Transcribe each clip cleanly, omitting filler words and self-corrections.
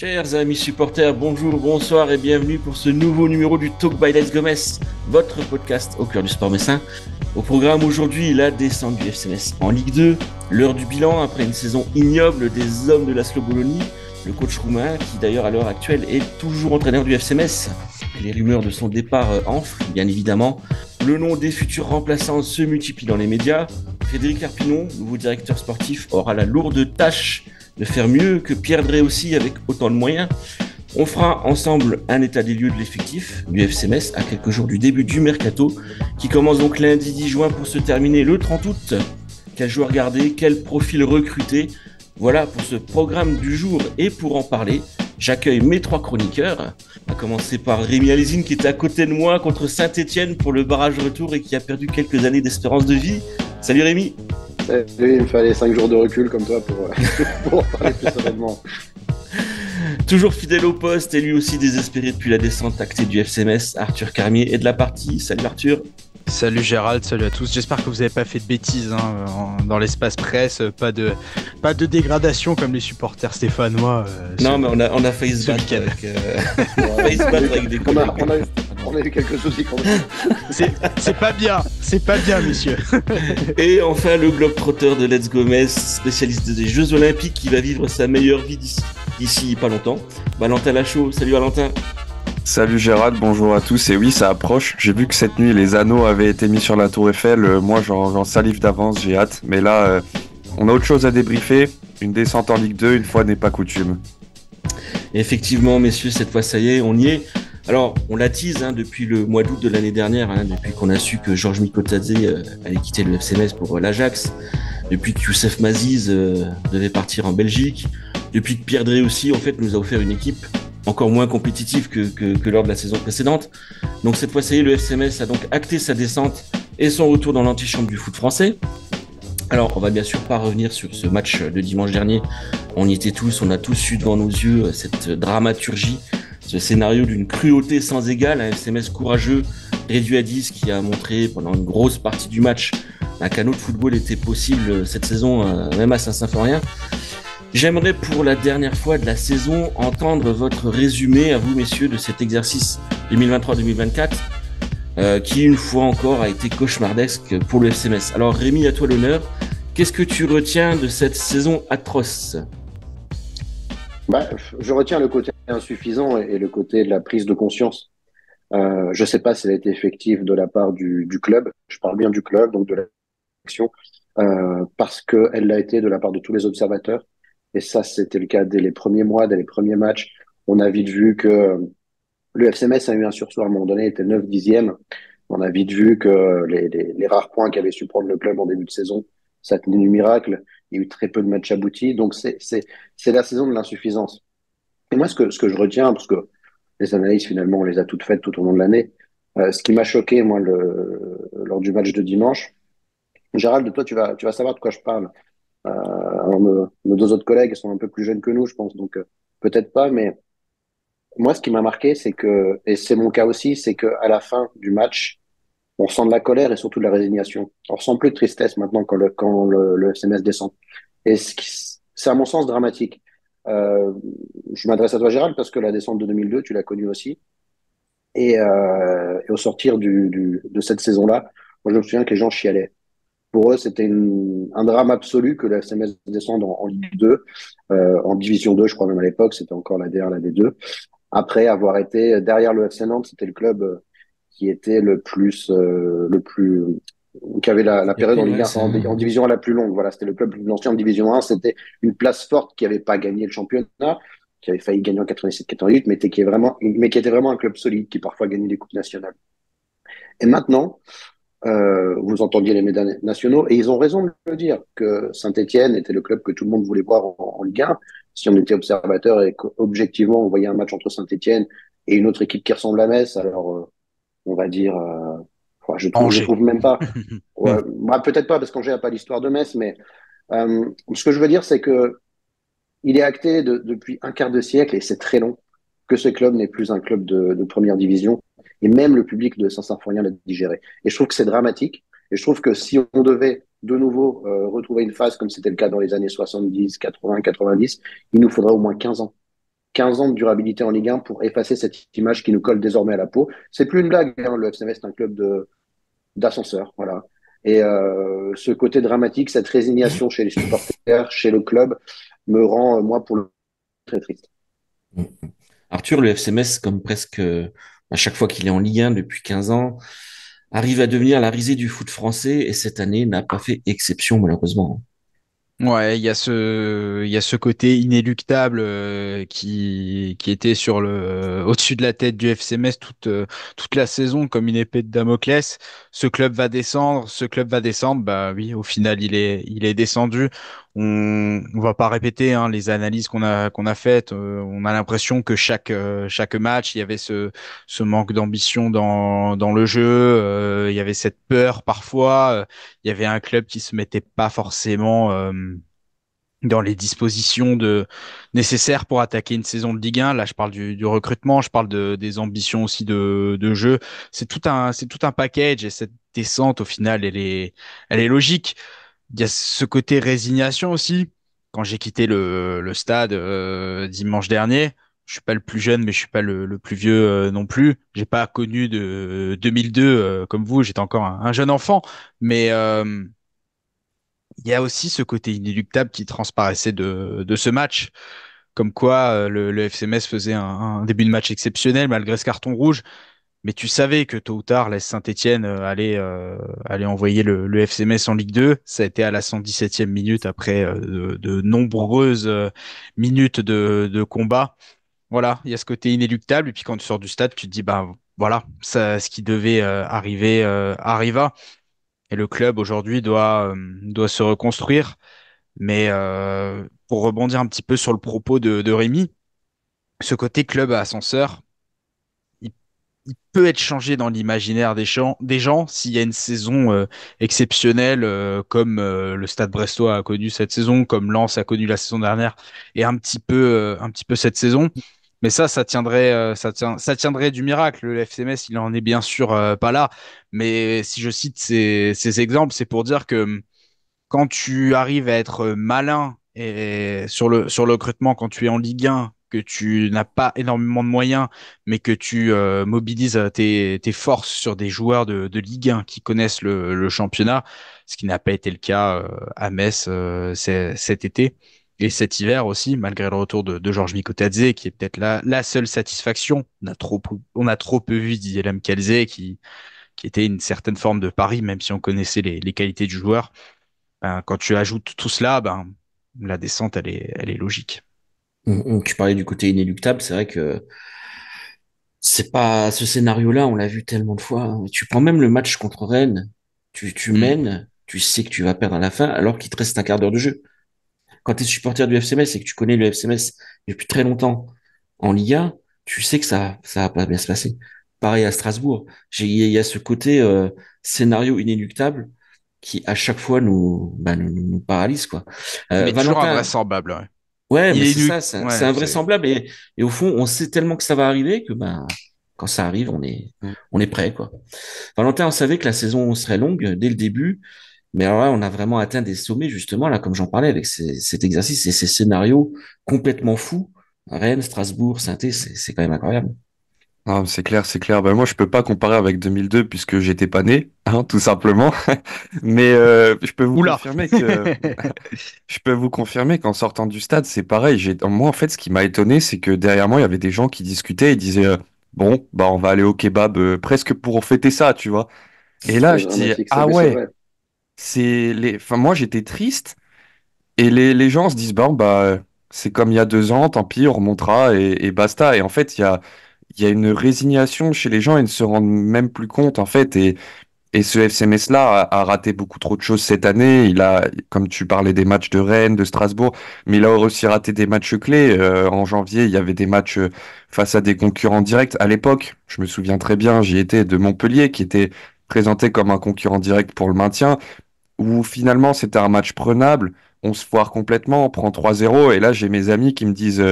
Chers amis supporters, bonjour, bonsoir et bienvenue pour ce nouveau numéro du Talk by Les Gomes, votre podcast au cœur du sport messin. Au programme aujourd'hui, la descente du FC Metz en Ligue 2, l'heure du bilan après une saison ignoble des hommes de la Bologna, le coach roumain qui d'ailleurs à l'heure actuelle est toujours entraîneur du FC Metz. Les rumeurs de son départ enflent, bien évidemment. Le nom des futurs remplaçants se multiplie dans les médias. Frédéric Arpinon, nouveau directeur sportif, aura la lourde tâche de faire mieux que Pierre Drey aussi avec autant de moyens. On fera ensemble un état des lieux de l'effectif du FC Metz à quelques jours du début du mercato qui commence donc lundi 10 juin pour se terminer le 30 août. Quel joueur garder, quel profil recruter? Voilà pour ce programme du jour et pour en parler, j'accueille mes trois chroniqueurs, à commencer par Rémi Alésine qui était à côté de moi contre Saint-Etienne pour le barrage retour et qui a perdu quelques années d'espérance de vie. Salut Rémi. Salut, il me fallait 5 jours de recul comme toi pour en parler plus sereinement. Toujours fidèle au poste et lui aussi désespéré depuis la descente actée du FC Metz, Arthur Carmier est de la partie. Salut Arthur. Salut Gérald, salut à tous. J'espère que vous n'avez pas fait de bêtises dans l'espace presse, pas de dégradation comme les supporters stéphanois. Non, mais on a failli se battre avec des collègues. On a eu quelques soucis quand même. C'est pas bien, messieurs. Et enfin, le globe-trotteur de Let's Gomes, spécialiste des Jeux Olympiques, qui va vivre sa meilleure vie d'ici pas longtemps. Valentin Lachaud, salut Valentin. Salut Gérald, bonjour à tous. Et oui, ça approche. J'ai vu que cette nuit, les anneaux avaient été mis sur la Tour Eiffel. Moi, j'en salive d'avance, j'ai hâte. Mais là, on a autre chose à débriefer. Une descente en Ligue 2, une fois n'est pas coutume. Et effectivement, messieurs, cette fois, ça y est, on y est. Alors, on la tease depuis le mois d'août de l'année dernière, depuis qu'on a su que Georges Mikotadze allait quitter le FC Metz pour l'Ajax, depuis que Youssef Maziz devait partir en Belgique, depuis que Pierre Drey aussi, en fait, nous a offert une équipe encore moins compétitive que lors de la saison précédente. Donc cette fois, ça y est, le FC Metz a donc acté sa descente et son retour dans l'antichambre du foot français. Alors, on va bien sûr pas revenir sur ce match de dimanche dernier. On y était tous, on a tous eu devant nos yeux cette dramaturgie, ce scénario d'une cruauté sans égale, un FC Metz courageux, réduit à 10, qui a montré pendant une grosse partie du match qu'un autre football était possible cette saison, même à Saint-Symphorien. J'aimerais pour la dernière fois de la saison entendre votre résumé à vous messieurs de cet exercice 2023-2024 qui une fois encore a été cauchemardesque pour le FC Metz. Alors Rémi, à toi l'honneur, qu'est-ce que tu retiens de cette saison atroce? Je retiens le côté insuffisant et le côté de la prise de conscience. Je ne sais pas si elle a été effective de la part du club, je parle bien du club, donc de l'action, parce qu'elle l'a été de la part de tous les observateurs. Et ça, c'était le cas dès les premiers mois, dès les premiers matchs. On a vite vu que le FC Metz a eu un sursaut à un moment donné, il était 9 dixième. On a vite vu que les rares points qu'avait su prendre le club en début de saison, ça tenait du miracle. Il y a eu très peu de matchs aboutis. Donc, c'est la saison de l'insuffisance. Et moi, ce que je retiens, parce que les analyses, finalement, on les a toutes faites tout au long de l'année, ce qui m'a choqué, moi, lors du match de dimanche, Gérald, toi, tu vas savoir de quoi je parle. Alors nos deux autres collègues sont un peu plus jeunes que nous, je pense, donc peut-être pas, mais moi, ce qui m'a marqué, c'est que, et c'est mon cas aussi, c'est que à la fin du match, on ressent de la colère et surtout de la résignation. On ressent plus de tristesse maintenant quand le SMS descend. Et c'est à mon sens dramatique. Euh, je m'adresse à toi, Gérald, parce que la descente de 2002, tu l'as connue aussi. Et au sortir de cette saison-là, moi, je me souviens que les gens chialaient. Pour eux, c'était un drame absolu que le SMS descende en Ligue 2, en Division 2, je crois même à l'époque, c'était encore la D1, la D2. Après avoir été derrière le FC Nantes, c'était le club qui était qui avait la période en Ligue 1, en Division 1 la plus longue. Voilà, c'était le club le plus ancien en Division 1. C'était une place forte qui n'avait pas gagné le championnat, qui avait failli gagner en 87-88, mais qui était vraiment un club solide, qui parfois gagnait des coupes nationales. Et maintenant, vous entendiez les médias nationaux, et ils ont raison de le dire, que Saint-Etienne était le club que tout le monde voulait voir en Ligue 1. Si on était observateur et qu'objectivement on voyait un match entre Saint-Etienne et une autre équipe qui ressemble à Metz, alors on va dire, je trouve même pas. Ouais, peut-être pas parce qu'Angers n'a pas l'histoire de Metz, mais ce que je veux dire, c'est que il est acté depuis un quart de siècle, et c'est très long, que ce club n'est plus un club de première division. Et même le public de Saint-Symphorien l'a digéré. Et je trouve que c'est dramatique. Et je trouve que si on devait de nouveau retrouver une phase comme c'était le cas dans les années 70, 80, 90, il nous faudrait au moins 15 ans. 15 ans de durabilité en Ligue 1 pour effacer cette image qui nous colle désormais à la peau. C'est plus une blague, hein, le FC Metz est un club d'ascenseur, voilà. Et ce côté dramatique, cette résignation chez les supporters, chez le club, me rend, moi, pour le très triste. Arthur, le FC Metz, comme presque à chaque fois qu'il est en Ligue 1 depuis 15 ans, arrive à devenir la risée du foot français et cette année n'a pas fait exception malheureusement. Ouais, il y a ce côté inéluctable qui était sur au-dessus de la tête du FC Metz toute la saison comme une épée de Damoclès. Ce club va descendre, ce club va descendre. Bah oui, au final, il est descendu. On va pas répéter hein, les analyses qu'on a faites. On a l'impression que chaque match, il y avait ce manque d'ambition dans le jeu. Il y avait cette peur parfois. Il y avait un club qui se mettait pas forcément dans les dispositions nécessaires pour attaquer une saison de Ligue 1. Là, je parle du recrutement, je parle des ambitions aussi de jeu. C'est tout un package et cette descente, au final, elle est logique. Il y a ce côté résignation aussi. Quand j'ai quitté le stade dimanche dernier, je suis pas le plus jeune, mais je suis pas le plus vieux non plus. J'ai pas connu de 2002 comme vous. J'étais encore un jeune enfant, mais il y a aussi ce côté inéluctable qui transparaissait de ce match, comme quoi le FC Metz faisait un début de match exceptionnel malgré ce carton rouge, mais tu savais que tôt ou tard, l'AS Saint-Étienne allait envoyer le FC Metz en Ligue 2. Ça a été à la 117e minute après de nombreuses minutes de combat. Voilà, il y a ce côté inéluctable, et puis quand tu sors du stade, tu te dis, bah voilà, ça, ce qui devait arriver arriva. Et le club aujourd'hui doit se reconstruire. Mais pour rebondir un petit peu sur le propos de Rémi, ce côté club à ascenseur, il, il peut être changé dans l'imaginaire des gens s'il y a une saison exceptionnelle comme le Stade Brestois a connu cette saison, comme Lens a connu la saison dernière, et un petit peu cette saison. Mais ça tiendrait, ça tiendrait du miracle. Le FC Metz, il en est bien sûr pas là. Mais si je cite ces exemples, c'est pour dire que quand tu arrives à être malin et sur le recrutement, quand tu es en Ligue 1, que tu n'as pas énormément de moyens, mais que tu mobilises tes forces sur des joueurs de Ligue 1 qui connaissent le championnat, ce qui n'a pas été le cas à Metz cet été. Et cet hiver aussi, malgré le retour de Georges Mikotadze, qui est peut-être la seule satisfaction. On a trop peu vu Didier Lamkelze, qui était une certaine forme de pari, même si on connaissait les qualités du joueur. Ben, quand tu ajoutes tout cela, ben, la descente, elle est logique. Tu parlais du côté inéluctable, c'est vrai que c'est pas ce scénario-là, on l'a vu tellement de fois, hein. Tu prends même le match contre Rennes, tu Mm. mènes, tu sais que tu vas perdre à la fin, alors qu'il te reste un quart d'heure de jeu. Quand tu es supporter du FC Metz et que tu connais le FC Metz depuis très longtemps en Ligue 1, tu sais que ça va pas bien se passer. Pareil à Strasbourg. Il y a ce côté scénario inéluctable qui à chaque fois nous paralyse quoi. Mais toujours Valentin, invraisemblable, ouais. ouais, mais Il est c'est nu. ça, c'est Ouais, c'est. invraisemblable et au fond on sait tellement que ça va arriver que ben quand ça arrive Mm. on est prêt quoi. Valentin, on savait que la saison serait longue dès le début. Mais alors là, on a vraiment atteint des sommets, justement, là, comme j'en parlais, avec cet exercice et ces scénarios complètement fous. Rennes, Strasbourg, Saint-Étienne, c'est quand même incroyable. Ah, c'est clair, c'est clair. Ben, moi, je peux pas comparer avec 2002 puisque j'étais pas né, hein, tout simplement. Mais Oula! je peux vous confirmer qu'en sortant du stade, c'est pareil. Moi, en fait, ce qui m'a étonné, c'est que derrière moi, il y avait des gens qui discutaient et disaient bon, bah, on va aller au kebab presque pour fêter ça, tu vois. Et là, Très je dis dramatique, ah mais c'est ouais, vrai. Enfin, moi, j'étais triste et les gens se disent bon, bah, c'est comme il y a 2 ans, tant pis, on remontera et basta. Et en fait, il y a une résignation chez les gens, ils ne se rendent même plus compte, en fait. Et ce FC Metz-là a raté beaucoup trop de choses cette année. Comme tu parlais des matchs de Rennes, de Strasbourg, mais il a aussi raté des matchs clés. En janvier, il y avait des matchs face à des concurrents directs. À l'époque, je me souviens très bien, j'y étais de Montpellier, qui était présenté comme un concurrent direct pour le maintien, où finalement c'était un match prenable. On se foire complètement, on prend 3-0, et là j'ai mes amis qui me disent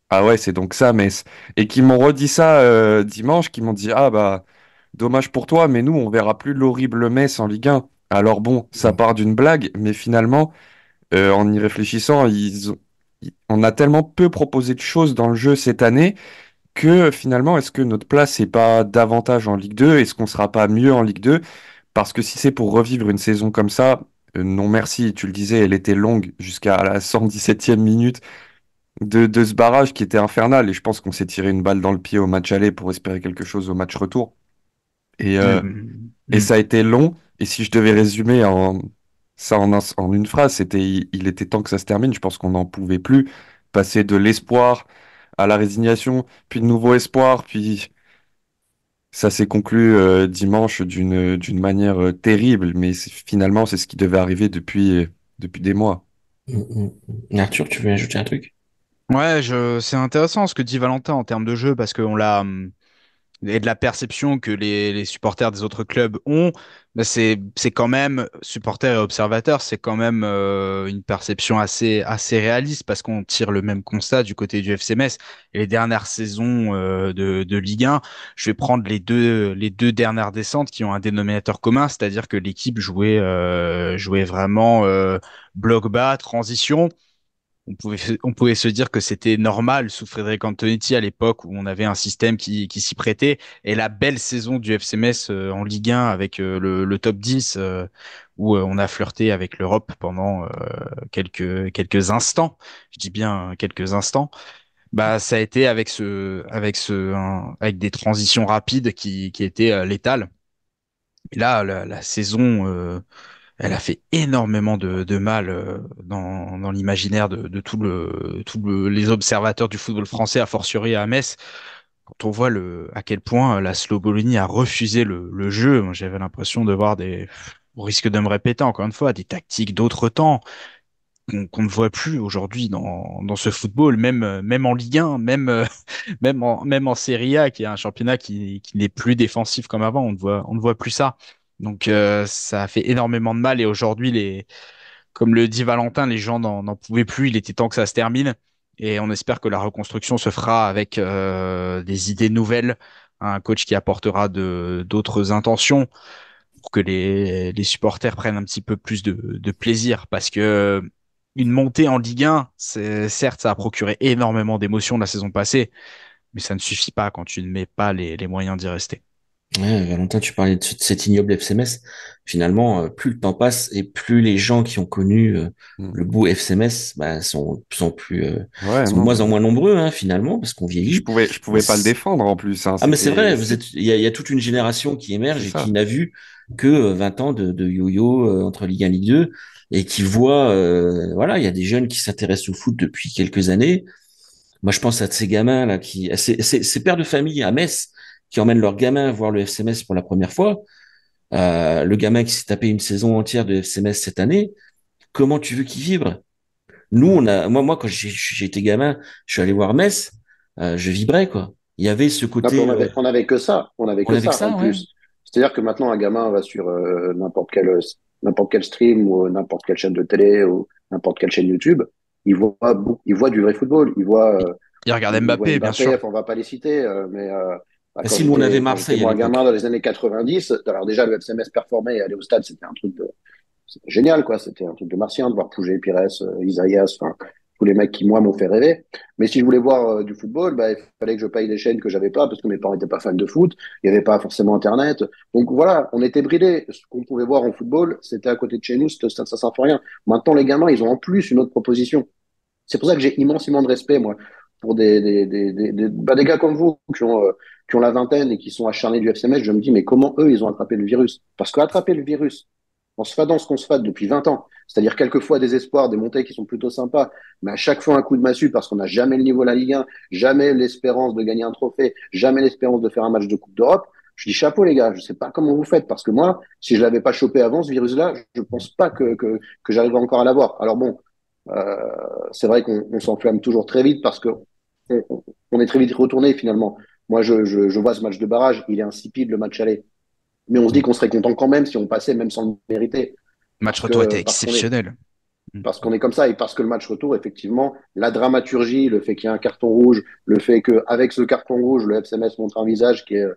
ah ouais, c'est donc ça, Metz. Et qui m'ont redit ça dimanche, qui m'ont dit ah bah. Dommage pour toi, mais nous, on verra plus l'horrible Metz en Ligue 1. Alors bon, ça part d'une blague, mais finalement, en y réfléchissant, on a tellement peu proposé de choses dans le jeu cette année que finalement, est-ce que notre place n'est pas davantage en Ligue 2? Est-ce qu'on sera pas mieux en Ligue 2? Parce que si c'est pour revivre une saison comme ça, non merci, tu le disais, elle était longue jusqu'à la 117e minute de ce barrage qui était infernal. Et je pense qu'on s'est tiré une balle dans le pied au match aller pour espérer quelque chose au match retour. Et, euh, et ça a été long. Et si je devais résumer en une phrase, c'était il était temps que ça se termine. Je pense qu'on n'en pouvait plus. Passer de l'espoir à la résignation, puis de nouveau espoir, puis ça s'est conclu dimanche d'une manière terrible. Mais finalement, c'est ce qui devait arriver depuis des mois. Arthur, tu veux ajouter un truc? Ouais, c'est intéressant ce que dit Valentin en termes de jeu parce qu'on l'a et de la perception que les supporters des autres clubs ont, bah, c'est quand même supporters et observateurs, c'est quand même une perception assez réaliste parce qu'on tire le même constat du côté du FC Metz. Et les dernières saisons de Ligue 1, je vais prendre les deux dernières descentes qui ont un dénominateur commun, c'est-à-dire que l'équipe jouait vraiment bloc bas, transition. On pouvait se dire que c'était normal sous Frédéric Antonetti à l'époque où on avait un système qui s'y prêtait. Et la belle saison du FC Metz en Ligue 1 avec le top 10 où on a flirté avec l'Europe pendant quelques instants. Je dis bien quelques instants. Bah, ça a été avec des transitions rapides qui étaient létales. Et là, la saison elle a fait énormément de mal dans l'imaginaire de les observateurs du football français, a fortiori à Metz. Quand on voit à quel point la Slobonie a refusé le jeu, moi, j'avais l'impression de voir au risque de me répéter encore une fois, des tactiques d'autre temps qu'on ne voit plus aujourd'hui dans ce football, même en Ligue 1, même en Serie A, qui est un championnat qui n'est plus défensif comme avant, on ne voit plus ça. Donc ça a fait énormément de mal et aujourd'hui, comme le dit Valentin, les gens n'en pouvaient plus, il était temps que ça se termine et on espère que la reconstruction se fera avec des idées nouvelles, un coach qui apportera d'autres intentions pour que les supporters prennent un petit peu plus de plaisir parce que une montée en Ligue 1, certes, ça a procuré énormément d'émotions la saison passée, mais ça ne suffit pas quand tu ne mets pas les moyens d'y rester. Ouais, Valentin, tu parlais de cet ignoble FC Metz. Finalement, plus le temps passe et plus les gens qui ont connu Mm. le beau FC Metz bah, Ouais, sont de non, moins en mais moins nombreux finalement parce qu'on je vieillit. pouvais, je Mais pouvais pas le défendre en plus, hein. mais c'est vrai, C'est il y a toute une génération qui c'est émerge et qui ça. n'a vu que 20 ans de yo-yo entre Ligue 1 et Ligue 2 et qui voit, voilà, il y a des jeunes qui s'intéressent au foot depuis quelques années. Moi, je pense à ces gamins là à ces pères de famille à Metz qui emmènent leurs gamins voir le FC Metz pour la première fois. Le gamin qui s'est tapé une saison entière de FC Metz cette année, comment tu veux qu'il vibre? Nous, Mm. moi, quand j'ai été gamin, je suis allé voir Metz, je vibrais quoi. Il y avait ce Non, puis côté, on avait que ça, on avait on que avait que ça en ça, ouais. plus. C'est-à-dire que maintenant un gamin va sur n'importe quel stream ou n'importe quelle chaîne de télé ou n'importe quelle chaîne YouTube, il voit du vrai football, Il regarde il voit Mbappé, bien sûr. Mbappé, on va pas les citer, bah, Bah, si nous on avait quand j'étais Marseille à moi gamin l'époque. dans les années 90, alors déjà le FCMS performait et aller au stade, c'était génial, quoi. C'était un truc de martien de voir Pougé, Pires, Isaias, enfin, tous les mecs qui, moi, m'ont fait rêver. Mais si je voulais voir du football, bah, il fallait que je paye des chaînes que j'avais pas parce que mes parents n'étaient pas fans de foot. Il n'y avait pas forcément Internet. Donc voilà, on était bridés. Ce qu'on pouvait voir en football, c'était à côté de chez nous, ça sert à rien. Maintenant, les gamins, ils ont en plus une autre proposition. C'est pour ça que j'ai immensément de respect, moi, pour des gars comme vous qui ont la vingtaine et qui sont acharnés du FCMS. Je me dis, mais comment eux, ils ont attrapé le virus? Parce qu'attraper le virus, on se fadant ce qu'on se fade depuis 20 ans, c'est-à-dire quelquefois des espoirs, des montées qui sont plutôt sympas, mais à chaque fois un coup de massue parce qu'on n'a jamais le niveau de la Ligue 1, jamais l'espérance de gagner un trophée, jamais l'espérance de faire un match de Coupe d'Europe. Je dis chapeau les gars, je sais pas comment vous faites parce que moi, si je l'avais pas chopé avant ce virus-là, je pense pas que j'arriverai encore à l'avoir. Alors bon, euh, c'est vrai qu'on s'enflamme toujours très vite parce que on est très vite retourné finalement. Moi, je vois ce match de barrage, il est insipide le match aller. Mais on se dit qu'on serait content quand même si on passait, même sans le mériter. Le match retour était exceptionnel. Parce qu'on est comme ça et parce que le match retour, effectivement, la dramaturgie, le fait qu'il y ait un carton rouge, le fait qu'avec ce carton rouge, le FCMS montre un visage qui est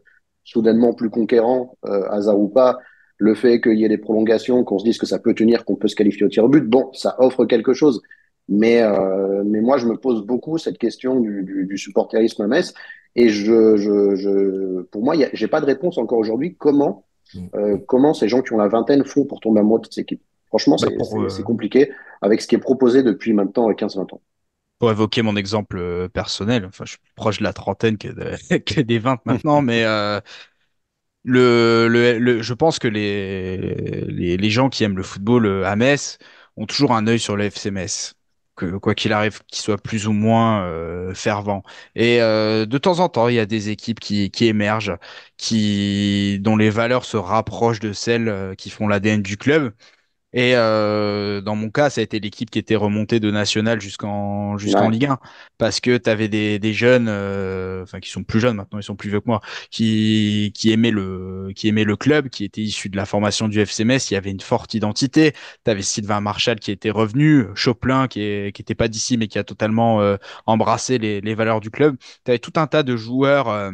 soudainement plus conquérant, hasard ou pas, le fait qu'il y ait des prolongations, qu'on se dise que ça peut tenir, qu'on peut se qualifier au tir au but, bon, ça offre quelque chose. Mais moi, je me pose beaucoup cette question du supporterisme à Metz. Et pour moi, j'ai pas de réponse encore aujourd'hui. Comment ces gens qui ont la vingtaine font pour tomber amoureux de cette équipe? Franchement, Bah, c'est compliqué avec ce qui est proposé depuis maintenant 15-20 ans. pour évoquer mon exemple personnel, enfin, je suis plus proche de la trentaine que des 20 maintenant, mais je pense que les gens qui aiment le football à Metz ont toujours un œil sur le FC Metz, que quoi qu'il arrive, qu'il soit plus ou moins fervent. Et de temps en temps, il y a des équipes qui émergent, dont les valeurs se rapprochent de celles qui font l'ADN du club. Et dans mon cas, ça a été l'équipe qui était remontée de national jusqu'en Ouais. Ligue 1 parce que tu avais des jeunes, enfin qui sont plus jeunes maintenant, ils sont plus vieux que moi, qui aimaient le club, qui étaient issus de la formation du FC Metz, il y avait une forte identité. Tu avais Sylvain Marchal qui était revenu, Choplin qui était pas d'ici mais qui a totalement embrassé les valeurs du club. Tu avais tout un tas de joueurs.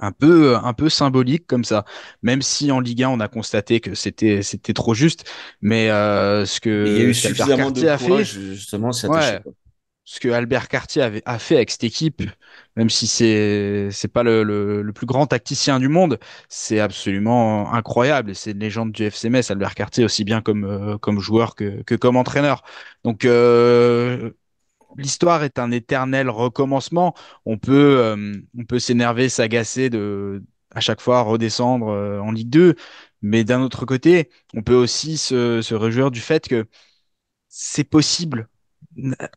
Un peu symbolique comme ça, même si en Ligue 1 on a constaté que c'était trop juste, mais Et il y a eu ce qu'Albert suffisamment de Cartier a fait, courage justement à s'y attacher, ouais, quoi. ce que Albert Cartier a fait avec cette équipe, même si c'est pas le plus grand tacticien du monde, c'est absolument incroyable. Et c'est une légende du FC Metz, Albert Cartier, aussi bien comme joueur que comme entraîneur. Donc l'histoire est un éternel recommencement. On peut s'énerver, s'agacer à chaque fois redescendre en Ligue 2. Mais d'un autre côté, on peut aussi se réjouir du fait que c'est possible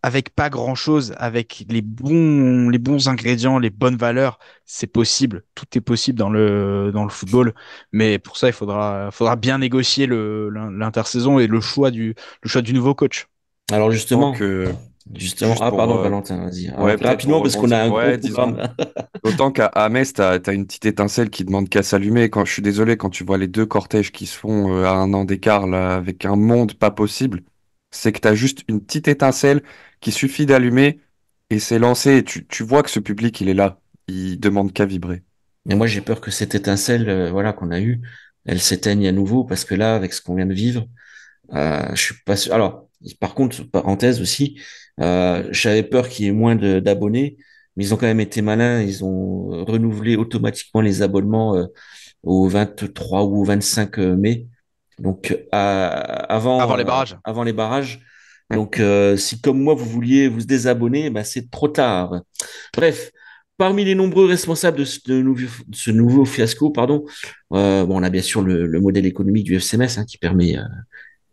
avec pas grand-chose, avec les bons ingrédients, les bonnes valeurs, c'est possible. Tout est possible dans le football. Mais pour ça, il faudra bien négocier l'intersaison et le choix du nouveau coach. Alors Tant justement, que, justement, juste ah pour, pardon Valentin, vas-y. ouais, peut-être pour Rapidement parce qu'on rebondir, a un gros ouais, disons. programme. D'autant qu'à Metz, t'as une petite étincelle qui demande qu'à s'allumer. Quand je suis désolé, quand tu vois les deux cortèges qui se font à 1 an d'écart, là, avec un monde pas possible, c'est que t'as juste une petite étincelle qui suffit d'allumer et c'est lancé. Et tu vois que ce public, il est là. Il demande qu'à vibrer. Mais moi j'ai peur que cette étincelle, voilà, qu'on a eue, elle s'éteigne à nouveau parce que là, avec ce qu'on vient de vivre, je suis pas sûr. Alors, par contre, parenthèse aussi, j'avais peur qu'il y ait moins d'abonnés, mais ils ont quand même été malins. Ils ont renouvelé automatiquement les abonnements au 23 ou au 25 mai. Donc, Avant les barrages. avant les barrages. Ouais. Donc, si comme moi, vous vouliez vous désabonner, bah, c'est trop tard. Bref, parmi les nombreux responsables de ce nouveau fiasco, pardon, bon, on a bien sûr le modèle économique du FCMS, hein, qui permet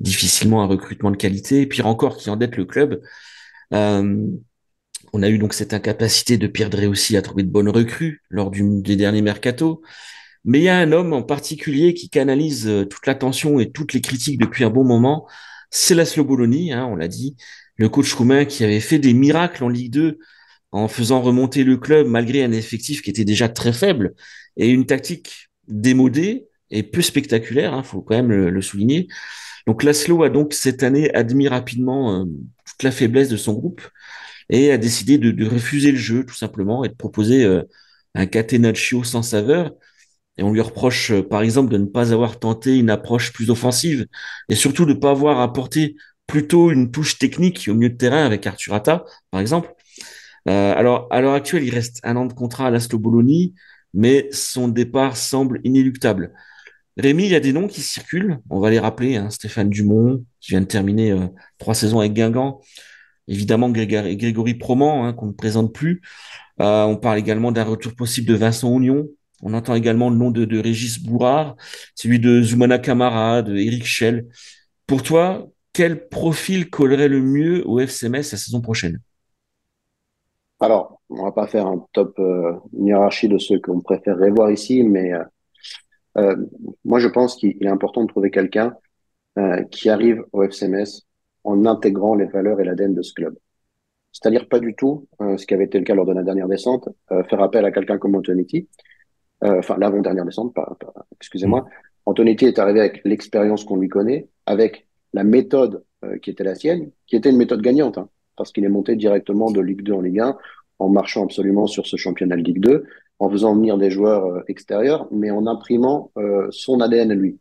difficilement un recrutement de qualité, et pire encore, qui endette le club. Euh, on a eu donc cette incapacité de Pierre Drey aussi à trouver de bonnes recrues lors des derniers mercato. Mais il y a un homme en particulier qui canalise toute l'attention et toutes les critiques depuis un bon moment. C'est Laszlo Bologna, hein, on l'a dit, le coach roumain qui avait fait des miracles en Ligue 2 en faisant remonter le club malgré un effectif qui était déjà très faible et une tactique démodée et peu spectaculaire, hein, faut quand même le souligner. Donc Laszlo a donc cette année admis rapidement toute la faiblesse de son groupe et a décidé de refuser le jeu tout simplement et de proposer un catenaccio sans saveur. Et on lui reproche, par exemple, de ne pas avoir tenté une approche plus offensive et surtout de ne pas avoir apporté plutôt une touche technique au milieu de terrain avec Arthur Atta, par exemple. Alors, à l'heure actuelle, il reste 1 an de contrat à l'Aslo Bologna, mais son départ semble inéluctable. Rémi, il y a des noms qui circulent. On va les rappeler, hein. Stéphane Dumont, qui vient de terminer 3 saisons avec Guingamp. Évidemment, Grégory Proman, hein, qu'on ne présente plus. On parle également d'un retour possible de Vincent Oignon. On entend également le nom de Régis Bourrard, celui de Zoumana Camara, de Eric Schell. Pour toi, quel profil collerait le mieux au FC Metz la saison prochaine? Alors, on va pas faire un top, une hiérarchie de ceux qu'on préférerait voir ici, mais euh, moi, je pense qu'il est important de trouver quelqu'un qui arrive au FCMS en intégrant les valeurs et l'ADN de ce club. C'est-à-dire pas du tout, ce qui avait été le cas lors de la dernière descente, faire appel à quelqu'un comme Antonetti, enfin l'avant-dernière descente, excusez-moi. Antonetti est arrivé avec l'expérience qu'on lui connaît, avec la méthode qui était la sienne, qui était une méthode gagnante, hein, parce qu'il est monté directement de Ligue 2 en Ligue 1, en marchant absolument sur ce championnat de Ligue 2, en faisant venir des joueurs extérieurs, mais en imprimant son ADN à lui.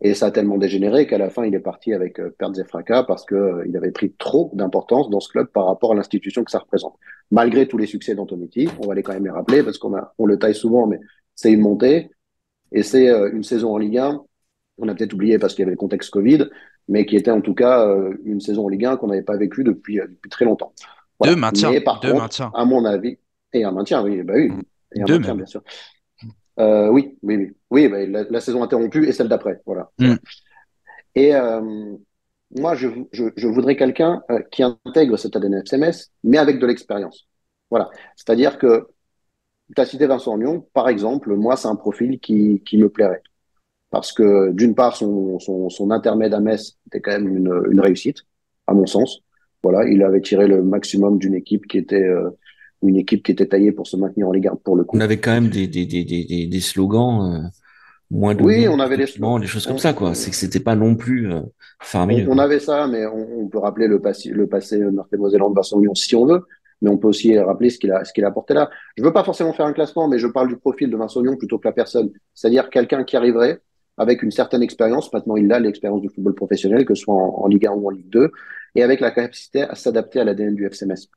Et ça a tellement dégénéré qu'à la fin, il est parti avec pertes et fracas parce que il avait pris trop d'importance dans ce club par rapport à l'institution que ça représente. Malgré tous les succès d'Antonetti, on va les quand même les rappeler parce on le taille souvent, mais c'est une montée et c'est une saison en Ligue 1. On a peut-être oublié parce qu'il y avait le contexte Covid, mais qui était en tout cas une saison en Ligue 1 qu'on n'avait pas vécue depuis très longtemps. Deux Voilà. maintiens, Mais par deux contre, maintiens, à mon avis, et un maintien, oui, bah oui, et un deux maintien, même. bien sûr. Oui, oui, oui. Oui, bah, la saison interrompue et celle d'après. Voilà, c'est Mm. vrai. Et moi, je voudrais quelqu'un qui intègre cette ADN FCMS, mais avec de l'expérience. Voilà. C'est-à-dire que tu as cité Vincent Lyon, par exemple, moi, c'est un profil qui me plairait. Parce que d'une part, son intermède à Metz était quand même une réussite, à mon sens. Voilà, il avait tiré le maximum d'une équipe qui était une équipe qui était taillée pour se maintenir en Ligue 1 pour le On coup. avait quand même des slogans, moins de Oui, monde, on plus avait de des piment, des choses comme on, ça, quoi. C'est que c'était pas non plus faramineux, on quoi. avait ça, mais on peut rappeler le passé Meurthe-et-Mosellans de Vincent Lyon si on veut, mais on peut aussi rappeler ce qu'il a apporté là. Je veux pas forcément faire un classement, mais je parle du profil de Vincent Lyon plutôt que la personne. C'est-à-dire quelqu'un qui arriverait avec une certaine expérience, maintenant il a l'expérience du football professionnel, que ce soit en Ligue 1 ou en Ligue 2, et avec la capacité à s'adapter à l'ADN du FCMS.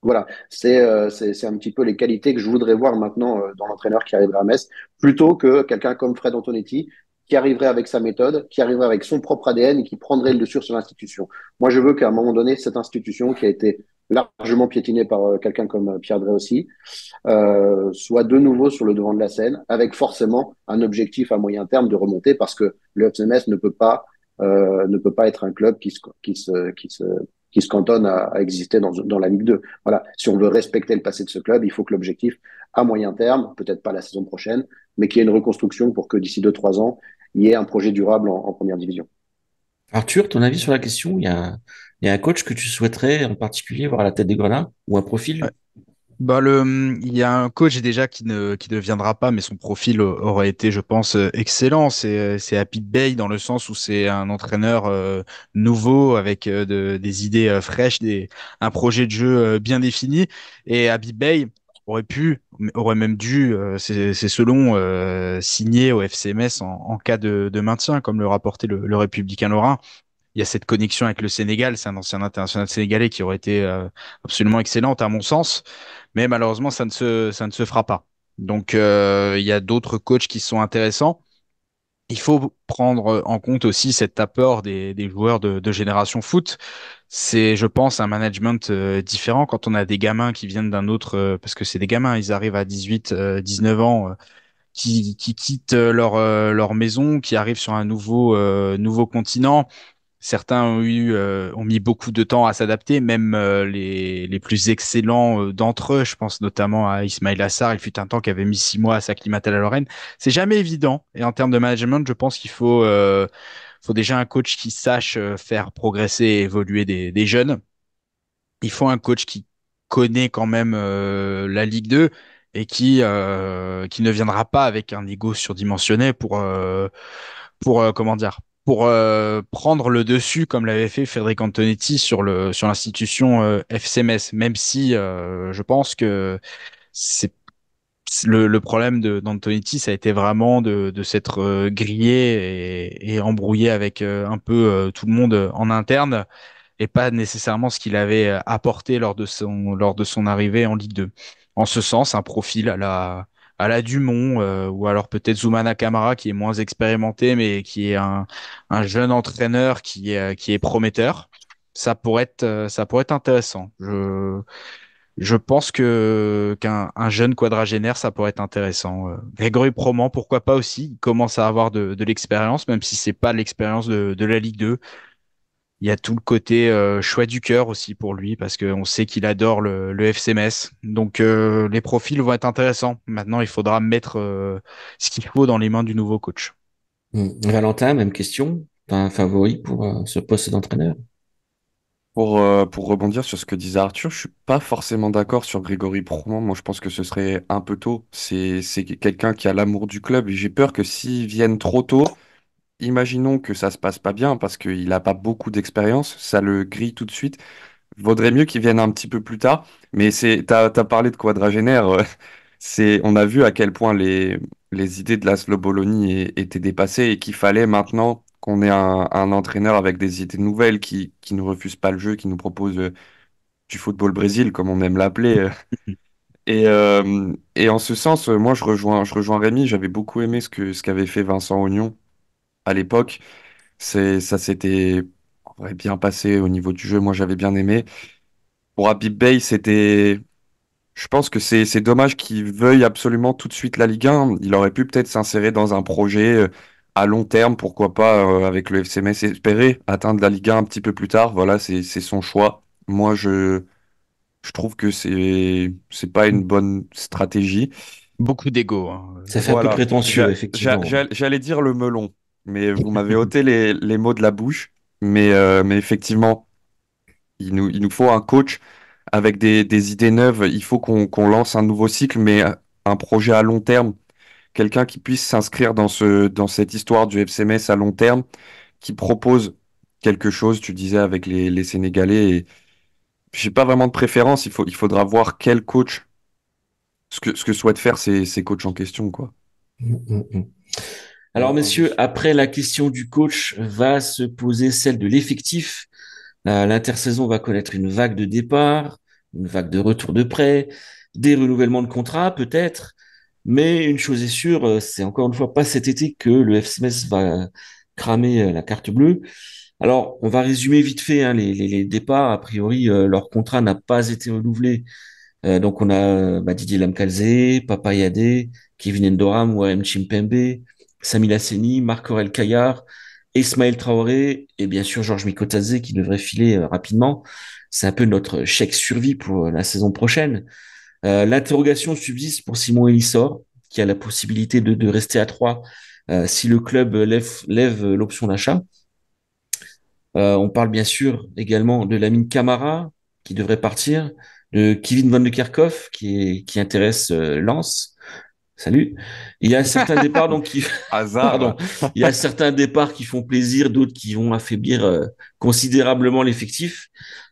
Voilà, c'est un petit peu les qualités que je voudrais voir maintenant dans l'entraîneur qui arriverait à Metz, plutôt que quelqu'un comme Fred Antonetti, qui arriverait avec sa méthode, qui arriverait avec son propre ADN et qui prendrait le dessus sur l'institution. Moi, je veux qu'à un moment donné, cette institution qui a été largement piétinée par quelqu'un comme Pierre Drey aussi, soit de nouveau sur le devant de la scène, avec forcément un objectif à moyen terme de remonter, parce que le FCMS ne peut pas être un club qui se cantonne à exister dans la Ligue 2. Voilà. Si on veut respecter le passé de ce club, il faut que l'objectif, à moyen terme, peut-être pas la saison prochaine, mais qu'il y ait une reconstruction pour que d'ici 2, 3 ans, il y ait un projet durable en première division. Arthur, ton avis sur la question? Il y a un coach que tu souhaiterais en particulier voir à la tête des Grenats ou un profil? Bah il y a un coach déjà qui ne viendra pas, mais son profil aurait été, je pense, excellent. C'est Habib Beye dans le sens où c'est un entraîneur nouveau avec des idées fraîches, un projet de jeu bien défini. Et Habib Beye aurait même dû, c'est selon, signer au FCMS en cas de maintien, comme le rapportait le Républicain Lorrain. Il y a cette connexion avec le Sénégal. C'est un ancien international sénégalais qui aurait été absolument excellente à mon sens. Mais malheureusement, ça ne se fera pas. Donc, il y a d'autres coachs qui sont intéressants. Il faut prendre en compte aussi cet apport des joueurs de Génération Foot. C'est, je pense, un management différent quand on a des gamins qui viennent d'un autre, parce que c'est des gamins, ils arrivent à 18, 19 ans, qui quittent leur maison, qui arrivent sur un nouveau continent. Certains ont mis beaucoup de temps à s'adapter, même les plus excellents d'entre eux. Je pense notamment à Ismail Assar. Il fut un temps qui avait mis 6 mois à s'acclimater à la Lorraine. C'est jamais évident. Et en termes de management, je pense qu'il faut déjà un coach qui sache faire progresser et évoluer des jeunes. Il faut un coach qui connaît quand même la Ligue 2 et qui ne viendra pas avec un ego surdimensionné pour comment dire, pour prendre le dessus comme l'avait fait Frédéric Antonetti sur l'institution FCMS, même si je pense que le problème d'Antonetti, ça a été vraiment de s'être grillé et embrouillé avec un peu tout le monde en interne et pas nécessairement ce qu'il avait apporté lors de son arrivée en Ligue 2. En ce sens, un profil à la Dumont, ou alors peut-être Zoumana Camara qui est moins expérimenté, mais qui est un jeune entraîneur qui est prometteur. Ça pourrait être intéressant. Je pense qu'un un jeune quadragénaire, ça pourrait être intéressant. Grégory Proman, pourquoi pas aussi? Il commence à avoir de l'expérience, même si c'est pas l'expérience de la Ligue 2. Il y a tout le côté choix du cœur aussi pour lui, parce qu'on sait qu'il adore le FC Metz. Donc les profils vont être intéressants. Maintenant, il faudra mettre ce qu'il faut dans les mains du nouveau coach. Valentin, même question. T'as un favori pour ce poste d'entraîneur? Pour rebondir sur ce que disait Arthur, je suis pas forcément d'accord sur Grégory Proman. Moi, je pense que ce serait un peu tôt. C'est quelqu'un qui a l'amour du club et j'ai peur que s'ils viennent trop tôt, imaginons que ça se passe pas bien parce qu'il a pas beaucoup d'expérience, ça le grille tout de suite. Vaudrait mieux qu'il vienne un petit peu plus tard. Mais t'as parlé de quadragénaire. On a vu à quel point les idées de Laszlo Bologna étaient dépassées et qu'il fallait maintenant qu'on ait un entraîneur avec des idées nouvelles qui ne refuse pas le jeu, qui nous propose du football Brésil, comme on aime l'appeler. Et en ce sens, moi, je rejoins Rémi. J'avais beaucoup aimé ce qu'avait fait Vincent Ognon à l'époque. Ça s'était en vrai bien passé au niveau du jeu. Moi, j'avais bien aimé. Pour Habib Beye, je pense que c'est dommage qu'il veuille absolument tout de suite la Ligue 1. Il aurait pu peut-être s'insérer dans un projet à long terme, pourquoi pas avec le FC Metz, espérer atteindre la Ligue 1 un petit peu plus tard. Voilà, c'est son choix. Moi, je trouve que c'est pas une bonne stratégie. Beaucoup d'ego, hein. Ça fait un peu Voilà, prétentieux, effectivement. j'allais dire le melon, mais vous m'avez ôté les mots de la bouche. Mais effectivement, il nous faut un coach avec des idées neuves. Il faut qu'on lance un nouveau cycle, mais un projet à long terme. Quelqu'un qui puisse s'inscrire dans cette histoire du FC Metz à long terme, qui propose quelque chose, tu disais, avec les Sénégalais. Et j'ai pas vraiment de préférence. Il faudra voir quel coach, ce que souhaitent faire ces coachs en question, quoi. Mm, mm, mm. Alors, messieurs, après la question du coach va se poser celle de l'effectif. L'intersaison va connaître une vague de départ, une vague de retour de prêt, des renouvellements de contrats peut-être. Mais une chose est sûre, c'est encore une fois pas cet été que le FC Metz va cramer la carte bleue. Alors, on va résumer vite fait hein, les départs. A priori, leur contrat n'a pas été renouvelé. Donc, on a Didier Lamkalze, Papa Yade, Kevin Endoram, Warem Chimpembe, Sami Lasseni, Marc-Aurel Caillard, Ismaël Traoré et bien sûr Georges Mikotadze qui devrait filer rapidement. C'est un peu notre chèque survie pour la saison prochaine. L'interrogation subsiste pour Simon Elissor, qui a la possibilité de rester à 3 si le club lève l'option d'achat. On parle bien sûr également de Lamine Camara, qui devrait partir, de Kevin Van de Kerkhoff, qui intéresse Lens. Salut. Il y a certains départs donc qui pardon, Hasard. il y a certains départs qui font plaisir, d'autres qui vont affaiblir considérablement l'effectif.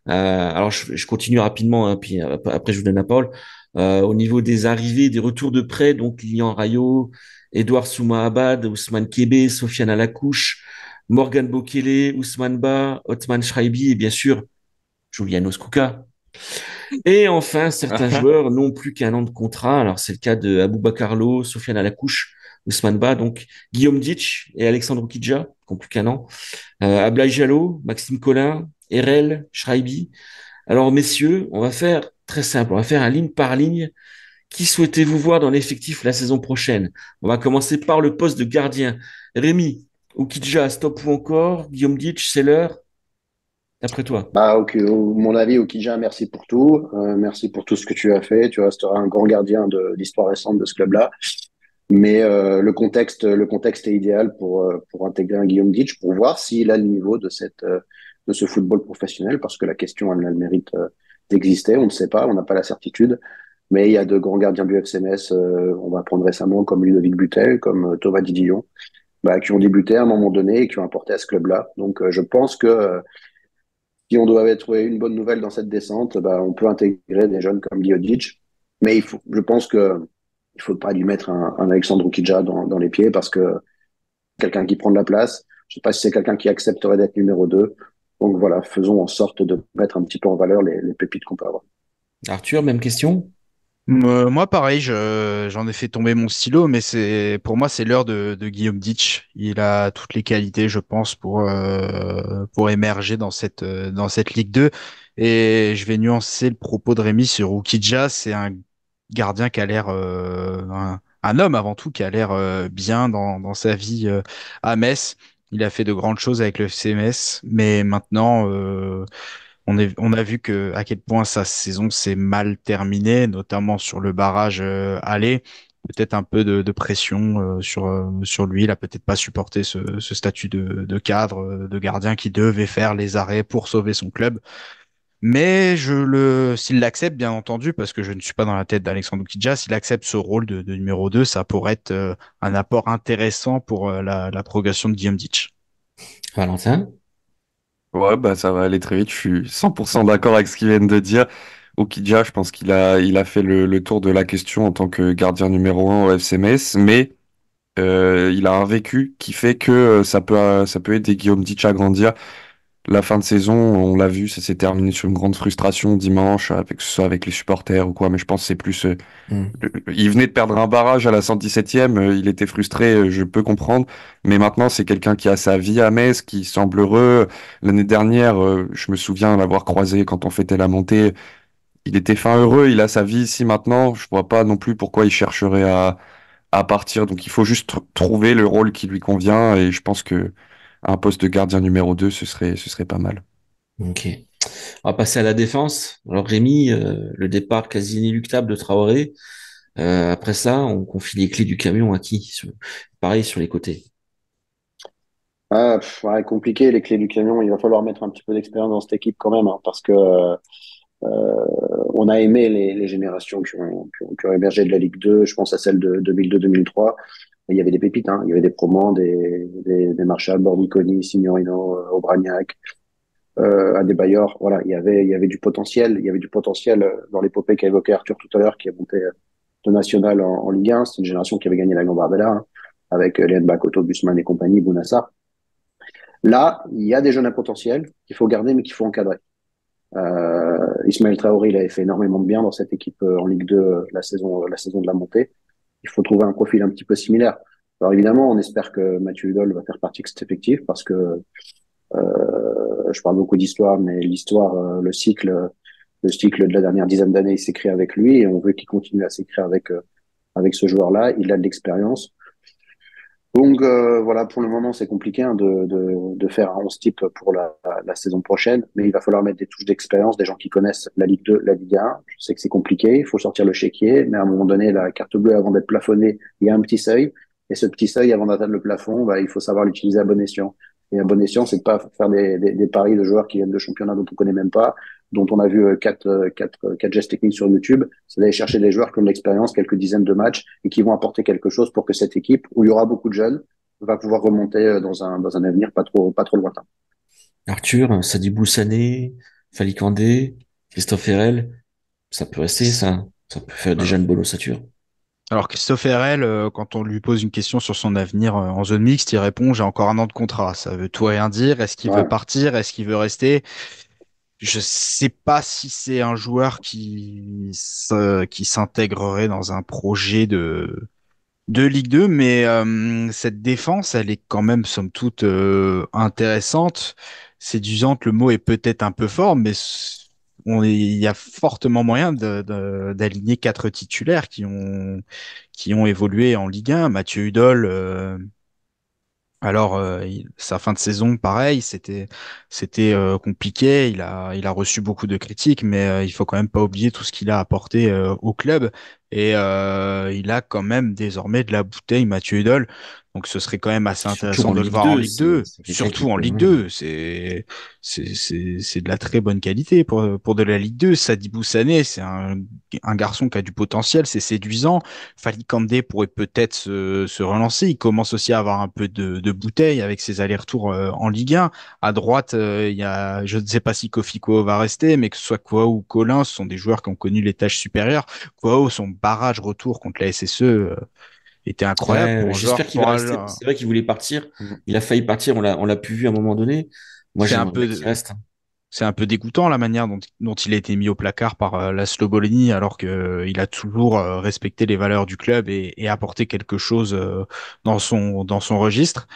Alors je continue rapidement, hein, puis après je vous donne la parole. Au niveau des arrivées, des retours de prêt, donc Lilian Rayo, Edouard Souma Abad, Ousmane Kébé, Sofiane Alakouche, Morgan Bokele, Ousmane Ba, Othman Shraibi et bien sûr Juliano Skuka. Et enfin, certains joueurs n'ont plus qu'un an de contrat. Alors, c'est le cas de Aboubacar Lo, Sofiane Alakouche, Ousmane Ba, donc Guillaume Ditch et Alexandre Kidja, qui n'ont plus qu'un an. Ablaye Jallo, Maxime Collin, Erel, Shraibi. Alors, messieurs, on va faire très simple. On va faire un ligne par ligne. Qui souhaitez-vous voir dans l'effectif la saison prochaine? On va commencer par le poste de gardien. Rémi, Okidja, stop ou encore? Guillaume Ditch, c'est l'heure. D'après toi? Bah, ok, mon avis, Okidja, merci pour tout. Merci pour tout ce que tu as fait. Tu resteras un grand gardien de l'histoire récente de ce club-là. Mais le contexte est idéal pour intégrer un Guillaume Ditch, pour voir s'il a le niveau de ce football professionnel, parce que la question, elle a le mérite d'exister. On ne sait pas, on n'a pas la certitude. Mais il y a de grands gardiens du FCMS, on va prendre récemment, comme Ludovic Butel, comme Thomas Didillon, qui ont débuté à un moment donné et qui ont apporté à ce club-là. Donc, je pense que si on doit trouver une bonne nouvelle dans cette descente, on peut intégrer des jeunes comme Giodic. Mais je pense que il faut pas lui mettre un Alexandre Kidja dans les pieds parce que quelqu'un qui prend de la place, je sais pas si c'est quelqu'un qui accepterait d'être numéro 2. Donc voilà, faisons en sorte de mettre un petit peu en valeur les pépites qu'on peut avoir. Arthur, même question? Moi, pareil, j'en ai fait tomber mon stylo, mais pour moi, c'est l'heure de Guillaume Ditch. Il a toutes les qualités, je pense, pour émerger dans cette Ligue 2. Et je vais nuancer le propos de Rémi sur Oukidja. C'est un gardien qui a l'air, un homme avant tout, qui a l'air bien dans sa vie à Metz. Il a fait de grandes choses avec le FC Metz, mais maintenant, on a vu à quel point sa saison s'est mal terminée, notamment sur le barrage aller. Peut-être un peu de pression sur lui. Il a peut-être pas supporté ce statut de cadre, de gardien qui devait faire les arrêts pour sauver son club. Mais s'il l'accepte, bien entendu, parce que je ne suis pas dans la tête d'Alexandre Kidja, s'il accepte ce rôle de numéro 2, ça pourrait être un apport intéressant pour la progression de Guillaume Ditch. Valentin? Ouais, bah ça va aller très vite. Je suis 100% d'accord avec ce qu'ils viennent de dire. Okidja, je pense qu'il a fait le tour de la question en tant que gardien numéro 1 au FC Metz, mais Il a un vécu qui fait que ça peut aider Guillaume Ditch à grandir. La fin de saison, on l'a vu, ça s'est terminé sur une grande frustration dimanche, avec, que ce soit avec les supporters ou quoi, mais je pense que c'est plus... Mm. il venait de perdre un barrage à la 117e, il était frustré, je peux comprendre, mais maintenant c'est quelqu'un qui a sa vie à Metz, qui semble heureux. L'année dernière, je me souviens l'avoir croisé quand on fêtait la montée, il était fin heureux, il a sa vie ici maintenant, je vois pas non plus pourquoi il chercherait à partir, donc il faut juste trouver le rôle qui lui convient, et je pense que un poste de gardien numéro 2, ce serait pas mal. Ok. On va passer à la défense. Alors Rémi, le départ quasi inéluctable de Traoré. Après ça, on confie les clés du camion à qui? Pareil sur les côtés. Ouais, compliqué, les clés du camion. Il va falloir mettre un petit peu d'expérience dans cette équipe quand même, hein, parce que on a aimé les générations qui ont émergé de la Ligue 2. Je pense à celle de 2002-2003. Il y avait des pépites, hein. Il y avait des Proman, des Marshall, Bordiconi, Signorino, Obraniak, Adebayor. Voilà, il y avait du potentiel. Il y avait du potentiel dans l'épopée qu'a évoqué Arthur tout à l'heure, qui est monté de national en Ligue 1. C'est une génération qui avait gagné la Gambardella, hein, avec Len Bakoto, Busman et compagnie, Bounassar. Là, il y a des jeunes à potentiel qu'il faut garder, mais qu'il faut encadrer. Ismaël Traoré, il avait fait énormément de bien dans cette équipe en Ligue 2 la saison de la montée. Il faut trouver un profil un petit peu similaire. Alors évidemment, on espère que Mathieu Hudol va faire partie de cet effectif parce que je parle beaucoup d'histoire, mais l'histoire, le cycle de la dernière dizaine d'années, il s'écrit avec lui et on veut qu'il continue à s'écrire avec ce joueur-là. Il a de l'expérience. Donc voilà, pour le moment, c'est compliqué hein, de faire un 11 type pour la saison prochaine, mais il va falloir mettre des touches d'expérience, des gens qui connaissent la Ligue 2, la Ligue 1. Je sais que c'est compliqué, il faut sortir le chéquier, mais à un moment donné, la carte bleue, avant d'être plafonnée, il y a un petit seuil, et ce petit seuil, avant d'atteindre le plafond, bah, il faut savoir l'utiliser à bon escient. Et à bon escient, c'est de pas faire des paris de joueurs qui viennent de championnats dont on connaît même pas, dont on a vu quatre gestes techniques sur YouTube, c'est d'aller chercher des joueurs qui ont de l'expérience, quelques dizaines de matchs, et qui vont apporter quelque chose pour que cette équipe, où il y aura beaucoup de jeunes, va pouvoir remonter dans un avenir pas trop lointain. Arthur, Sadibou Sané, Fali Kandé, Christophe Herrel, ça peut rester, ça peut faire déjà Alors, une bonne ossature. alors, Christophe Herrel, quand on lui pose une question sur son avenir en zone mixte, il répond, j'ai encore un an de contrat. Ça veut tout et rien dire. Est-ce qu'il veut Ouais. partir? Est-ce qu'il veut rester? Je sais pas si c'est un joueur qui s'intégrerait dans un projet de Ligue 2, mais cette défense, elle est quand même, somme toute, intéressante, séduisante. Le mot est peut-être un peu fort, mais il y a fortement moyen d'aligner quatre titulaires qui ont évolué en Ligue 1. Mathieu Hudol, alors, sa fin de saison, pareil, c'était compliqué. Il a reçu beaucoup de critiques, mais il faut quand même pas oublier tout ce qu'il a apporté au club. Et il a quand même désormais de la bouteille, Mathieu Hudol. Donc, ce serait quand même assez Surtout intéressant en de le Ligue voir en 2, Ligue 2, c'est quelqu'un qui surtout en peut. Ligue 2. C'est de la très bonne qualité pour de la Ligue 2. Sadibou Sané, c'est un garçon qui a du potentiel, c'est séduisant. Fali Kandé pourrait peut-être se relancer. Il commence aussi à avoir un peu de bouteille avec ses allers-retours en Ligue 1. À droite, il y a, je ne sais pas si Kofi Kouo va rester, mais que ce soit Kouo ou Collin, ce sont des joueurs qui ont connu les tâches supérieures. Kouo, son barrage retour contre la SSE était incroyable Ouais, pour un joueur. j'espère qu'il va rester. C'est vrai qu'il voulait partir. Mhm. Il a failli partir. On l'a pu vu à un moment donné. Moi, C'est un j'aimerais bien qu'il peu, reste. c'est un peu dégoûtant la manière dont il a été mis au placard par la Bologna, alors que il a toujours respecté les valeurs du club et apporté quelque chose dans son registre.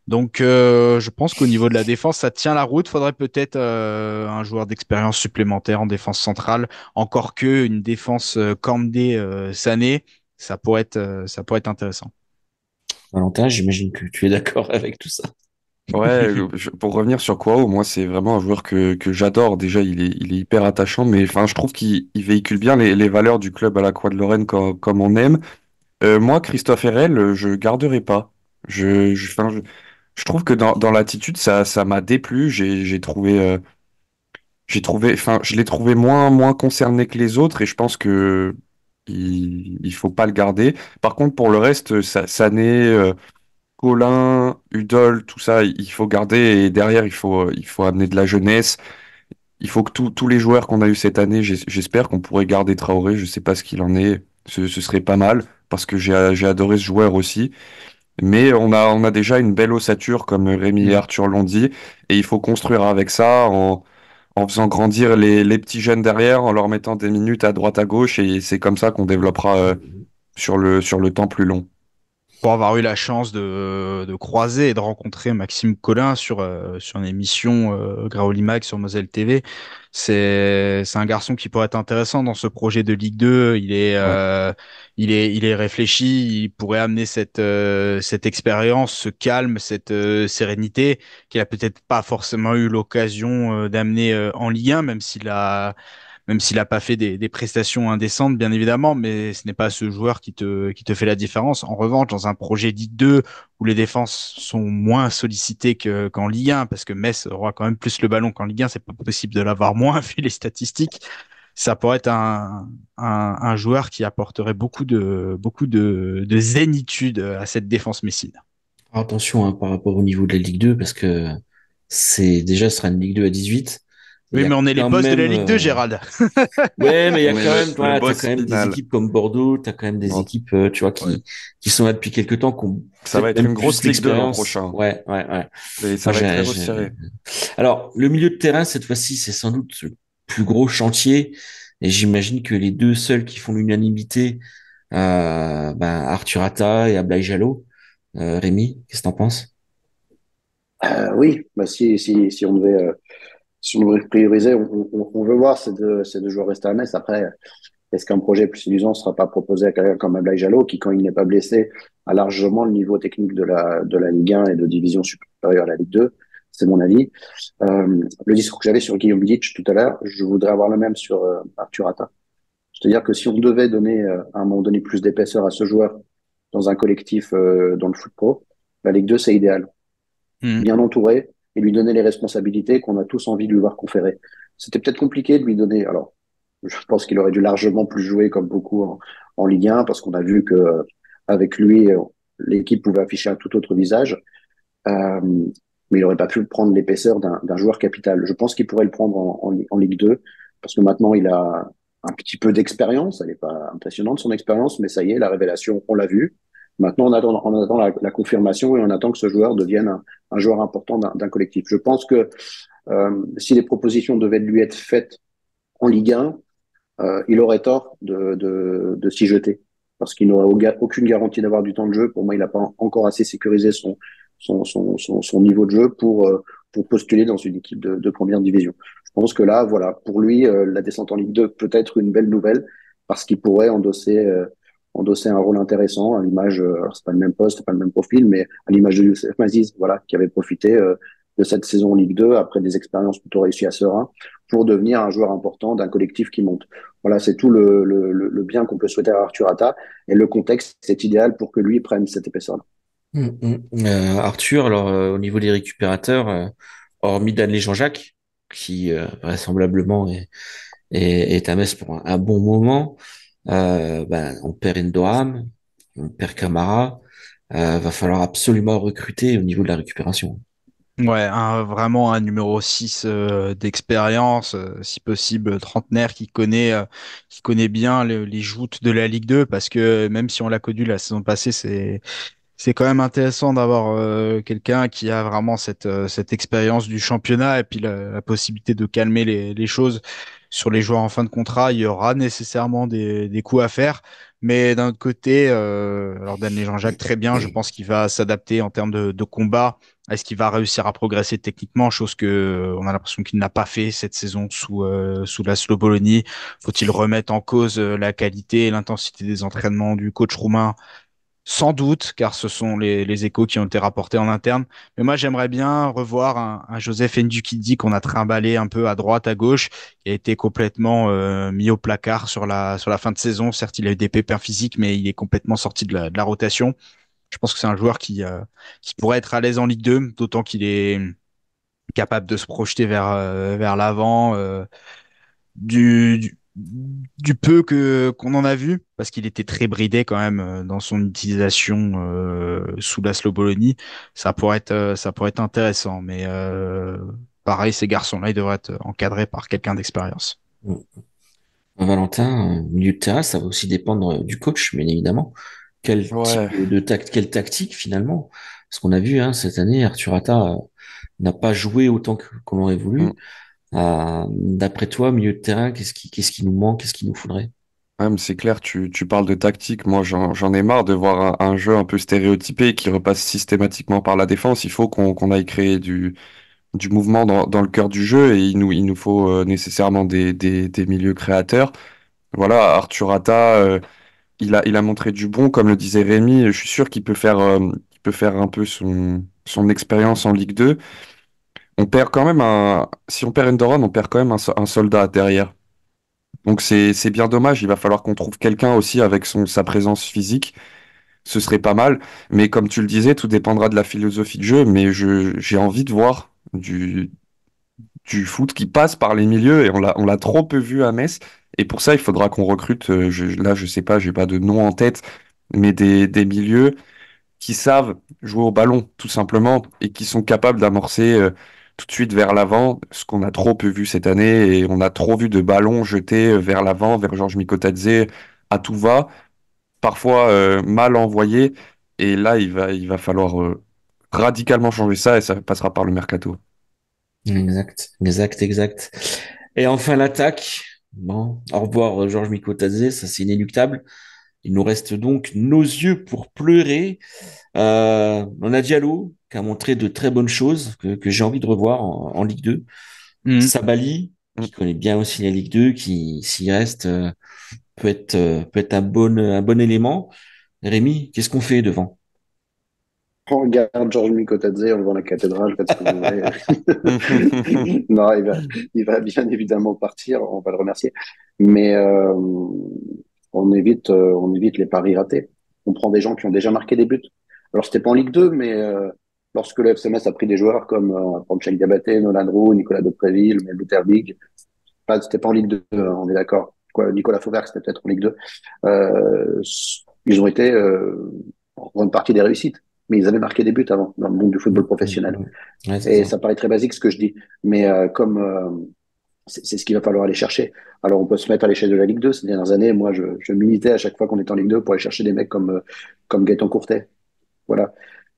Donc, je pense qu'au niveau de la défense, ça tient la route. Faudrait peut-être un joueur d'expérience supplémentaire en défense centrale. Encore que une défense Kandé Sané, ça pourrait être intéressant. Valentin, j'imagine que tu es d'accord avec tout ça. Ouais, pour revenir sur Kwao, moi c'est vraiment un joueur que j'adore. Déjà, il est hyper attachant, mais enfin, je trouve qu'il véhicule bien les valeurs du club à la Croix de Lorraine comme on aime. Moi, Christophe Herrel, je garderai pas. Enfin, je trouve que dans l'attitude, ça m'a déplu. Enfin, je l'ai trouvé moins concerné que les autres et je pense que il faut pas le garder. Par contre, pour le reste, Sané, Colin, Udol, tout ça, il faut garder et derrière, il faut amener de la jeunesse. Il faut que tous les joueurs qu'on a eu cette année, j'espère qu'on pourrait garder Traoré. Je sais pas ce qu'il en est. Ce serait pas mal parce que j'ai adoré ce joueur aussi. Mais on a déjà une belle ossature, comme Rémi et Arthur l'ont dit, et il faut construire avec ça en faisant grandir les petits jeunes derrière, en leur mettant des minutes à droite à gauche, et c'est comme ça qu'on développera sur le temps plus long. Pour avoir eu la chance de croiser et de rencontrer Maxime Collin sur une émission Graoli Mag sur Moselle TV. C'est un garçon qui pourrait être intéressant dans ce projet de Ligue 2. Ouais. Il est réfléchi, il pourrait amener cette expérience, ce calme, cette sérénité qu'il a peut-être pas forcément eu l'occasion d'amener en Ligue 1, même s'il a pas fait des prestations indécentes, bien évidemment, mais ce n'est pas ce joueur qui te fait la différence. En revanche, dans un projet Ligue 2 où les défenses sont moins sollicitées qu'en Ligue 1, parce que Metz aura quand même plus le ballon qu'en Ligue 1, c'est pas possible de l'avoir moins vu les statistiques. Ça pourrait être un joueur qui apporterait beaucoup de zénitude à cette défense messine. Attention hein, par rapport au niveau de la Ligue 2, parce que ce sera une Ligue 2 à 18. Il Oui, y a mais on est les quand boss de la même, Ligue 2, Gérald. ouais, mais il y a On est quand même, le voilà, t'as boss quand même des final. équipes comme Bordeaux, t'as quand même des Bon, équipes, tu vois, Ouais. qui sont là depuis quelques temps, qui ont ça va peut-être être même une plus grosse Ligue 2 l'an d'expérience. prochain. Ouais, ouais, ouais. Et Moi, ça va être très resserré. Alors, le milieu de terrain, cette fois-ci, c'est sans doute le plus gros chantier. Et j'imagine que les deux seuls qui font l'unanimité, Arthur Atta et Ablaye Jallow. Rémi, qu'est-ce que t'en penses? Oui, bah si on devait si on devait prioriser, on veut voir ces deux joueurs rester à Metz. Après, est-ce qu'un projet plus séduisant ne sera pas proposé à quelqu'un comme Ablaye Jallow, qui, quand il n'est pas blessé, a largement le niveau technique de la Ligue 1 et de division supérieure à la Ligue 2? C'est mon avis. Le discours que j'avais sur Guillaume Ditch tout à l'heure, je voudrais avoir le même sur Arthur Atta. C'est-à-dire que si on devait donner à un moment donné plus d'épaisseur à ce joueur dans un collectif dans le foot pro, la Ligue 2, c'est idéal. Mhm. Bien entouré et lui donner les responsabilités qu'on a tous envie de lui voir conférer. C'était peut-être compliqué de lui donner. Alors, je pense qu'il aurait dû largement plus jouer comme beaucoup en Ligue 1 parce qu'on a vu que avec lui, l'équipe pouvait afficher un tout autre visage. Euh, mais il n'aurait pas pu prendre l'épaisseur d'un joueur capital. Je pense qu'il pourrait le prendre en Ligue 2 parce que maintenant il a un petit peu d'expérience. Elle n'est pas impressionnante son expérience, mais ça y est, la révélation, on l'a vu. Maintenant, on attend la confirmation et on attend que ce joueur devienne un joueur important d'un collectif. Je pense que si les propositions devaient lui être faites en Ligue 1, il aurait tort de s'y jeter parce qu'il n'aurait aucune garantie d'avoir du temps de jeu. Pour moi, il n'a pas encore assez sécurisé son niveau de jeu pour postuler dans une équipe de première division. Je pense que là, voilà, pour lui, la descente en Ligue 2 peut être une belle nouvelle parce qu'il pourrait endosser un rôle intéressant à l'image, alors c'est pas le même poste, c'est pas le même profil, mais à l'image de Youssef Maziz, voilà, qui avait profité de cette saison en Ligue 2 après des expériences plutôt réussies à Serein pour devenir un joueur important d'un collectif qui monte. Voilà, c'est tout le bien qu'on peut souhaiter à Arthur Atta et le contexte, c'est idéal pour que lui prenne cette épaisseur-là. Arthur, alors au niveau des récupérateurs, hormis Danley Jean-Jacques, qui vraisemblablement est à Metz pour un bon moment, on perd Endoram, on perd Camara, va falloir absolument recruter au niveau de la récupération. Ouais, vraiment un numéro 6 d'expérience, si possible trentenaire, qui connaît bien les joutes de la Ligue 2, parce que même si on l'a connu la saison passée, c'est quand même intéressant d'avoir quelqu'un qui a vraiment cette expérience du championnat et puis la possibilité de calmer les choses sur les joueurs en fin de contrat. Il y aura nécessairement des coups à faire. Mais d'un autre côté, alors Danny Jean-Jacques, très bien, je pense qu'il va s'adapter en termes de combat. Est-ce qu'il va réussir à progresser techniquement, chose que on a l'impression qu'il n'a pas fait cette saison sous la Bologna. Faut-il remettre en cause la qualité et l'intensité des entraînements du coach roumain? Sans doute, car ce sont les échos qui ont été rapportés en interne. Mais moi, j'aimerais bien revoir un Joseph Ndukidi qu'on a trimballé un peu à droite, à gauche, qui a été complètement mis au placard sur la fin de saison. Certes, il a eu des pépins physiques, mais il est complètement sorti de la rotation. Je pense que c'est un joueur qui pourrait être à l'aise en Ligue 2, d'autant qu'il est capable de se projeter vers l'avant. Du peu que qu'on en a vu, parce qu'il était très bridé quand même dans son utilisation sous la Bologna, ça pourrait être intéressant. Mais pareil, ces garçons-là, ils devraient être encadrés par quelqu'un d'expérience. Valentin, milieu de terrain, ça va aussi dépendre du coach, bien évidemment. quel type Ouais, quelle tactique finalement? Parce qu'on a vu hein, cette année, Arthur Atta n'a pas joué autant qu'on aurait mm. voulu. D'après toi, milieu de terrain, qu'est-ce qui nous manque, qu'est-ce qu'il nous faudrait? Ouais, mais c'est clair, tu parles de tactique. Moi, j'en ai marre de voir un jeu un peu stéréotypé qui repasse systématiquement par la défense. Il faut qu'on aille créer du mouvement dans le cœur du jeu et il nous faut nécessairement des milieux créateurs. Voilà, Arthur Atta, il a montré du bon, comme le disait Rémi. Je suis sûr qu'il peut faire un peu son expérience en Ligue 2. On perd quand même si on perd Endoran, on perd quand même un soldat derrière. Donc c'est bien dommage. Il va falloir qu'on trouve quelqu'un aussi avec sa présence physique. Ce serait pas mal. Mais comme tu le disais, tout dépendra de la philosophie de jeu. Mais j'ai envie de voir du foot qui passe par les milieux et on l'a trop peu vu à Metz. Et pour ça, il faudra qu'on recrute, là, je sais pas, j'ai pas de nom en tête, mais des milieux qui savent jouer au ballon, tout simplement, et qui sont capables d'amorcer tout de suite vers l'avant, ce qu'on a trop peu vu cette année, et on a trop vu de ballons jetés vers l'avant, vers Georges Mikotadze, à tout va, parfois mal envoyés, et là, il va falloir radicalement changer ça, et ça passera par le mercato. Exact. Et enfin l'attaque. Bon, au revoir Georges Mikotadze, ça c'est inéluctable. Il nous reste donc nos yeux pour pleurer. On a Diallo qui a montré de très bonnes choses que j'ai envie de revoir en Ligue 2. Mhm. Sabali, qui connaît bien aussi la Ligue 2, qui s'y reste peut être un bon élément. Rémi, qu'est-ce qu'on fait devant? On regarde Georges Mikotadze, on le voit à la cathédrale, faites ce que vous voulez. Non, il va bien évidemment partir, on va le remercier. Mais on évite les paris ratés. On prend des gens qui ont déjà marqué des buts. Alors, c'était pas en Ligue 2, mais lorsque le FCMS a pris des joueurs comme Pancek Diabaté, Nolan Roux, Nicolas Depréville, mais Luther Big, c'était pas en Ligue 2, on est d'accord. Nicolas Fauvert, c'était peut-être en Ligue 2. Euh, ils ont été en grande partie des réussites, mais ils avaient marqué des buts avant dans le monde du football professionnel. Ouais, c'est Et ça. ça paraît très basique ce que je dis, mais comme c'est ce qu'il va falloir aller chercher. Alors on peut se mettre à l'échelle de la Ligue 2. Ces dernières années, moi je militais à chaque fois qu'on était en Ligue 2 pour aller chercher des mecs comme Gaëtan Courtet. Voilà,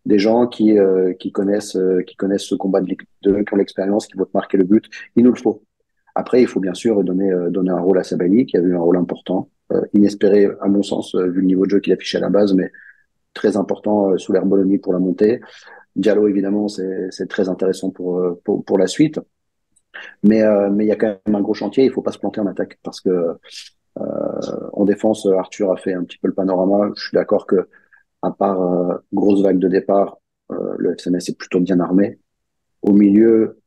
des gens qui connaissent ce combat de Ligue 2, qui ont l'expérience, qui vont te marquer le but. Il nous le faut. Après, il faut bien sûr donner un rôle à Sabali, qui a eu un rôle important, inespéré à mon sens, vu le niveau de jeu qu'il affichait à la base, mais très important sous l'ère Bologna pour la montée. Diallo, évidemment, c'est très intéressant pour la suite. Mais il y a quand même un gros chantier. Il faut pas se planter en attaque parce que en défense, Arthur a fait un petit peu le panorama. Je suis d'accord que à part grosse vague de départ, le FCMS est plutôt bien armé. Au milieu,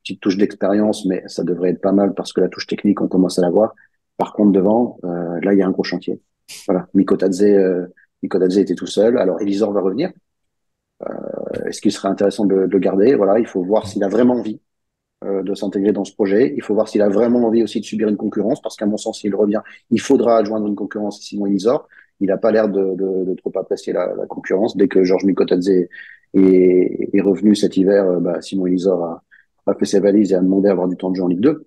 petite touche d'expérience, mais ça devrait être pas mal parce que la touche technique, on commence à l'avoir. Par contre, devant, là, il y a un gros chantier. Voilà, Mikotadze était tout seul. Alors, Elisor va revenir. Est-ce qu'il serait intéressant de le garder? Voilà, il faut voir s'il a vraiment envie de s'intégrer dans ce projet. Il faut voir s'il a vraiment envie aussi de subir une concurrence, parce qu'à mon sens, s'il revient, il faudra adjoindre une concurrence à Simon Elisor. Il n'a pas l'air de trop apprécier la concurrence. Dès que Georges Mikotadze est revenu cet hiver, Simon Elisor a fait ses valises et a demandé à avoir du temps de jeu en Ligue 2.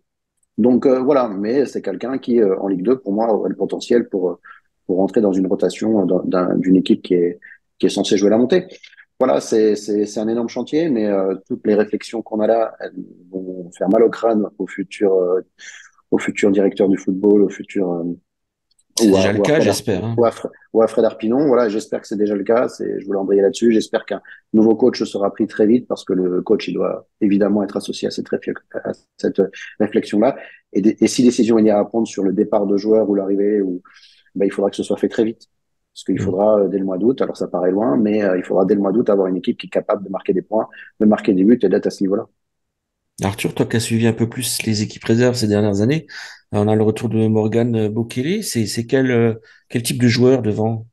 Donc voilà, mais c'est quelqu'un qui, en Ligue 2, pour moi, aurait le potentiel pour rentrer dans une rotation d'une équipe qui est censée jouer la montée. Voilà, c'est un énorme chantier, mais toutes les réflexions qu'on a là, elles vont faire mal au crâne au futur directeur du football, au futur C'est déjà le cas, j'espère. Hein. Ou à Fred Arpinon. Voilà, j'espère que c'est déjà le cas. Je voulais embrayer là-dessus. J'espère qu'un nouveau coach sera pris très vite parce que le coach, il doit évidemment être associé à cette réflexion-là. Et si décision il y a à prendre sur le départ de joueurs ou l'arrivée, il faudra que ce soit fait très vite. Parce qu'il Mm. faudra, dès le mois d'août, alors ça paraît loin, mais il faudra dès le mois d'août avoir une équipe qui est capable de marquer des points, de marquer des buts et d'être à ce niveau-là. Arthur, toi qui as suivi un peu plus les équipes réserves ces dernières années, on a le retour de Morgan Bokele. C'est quel type de joueur devant?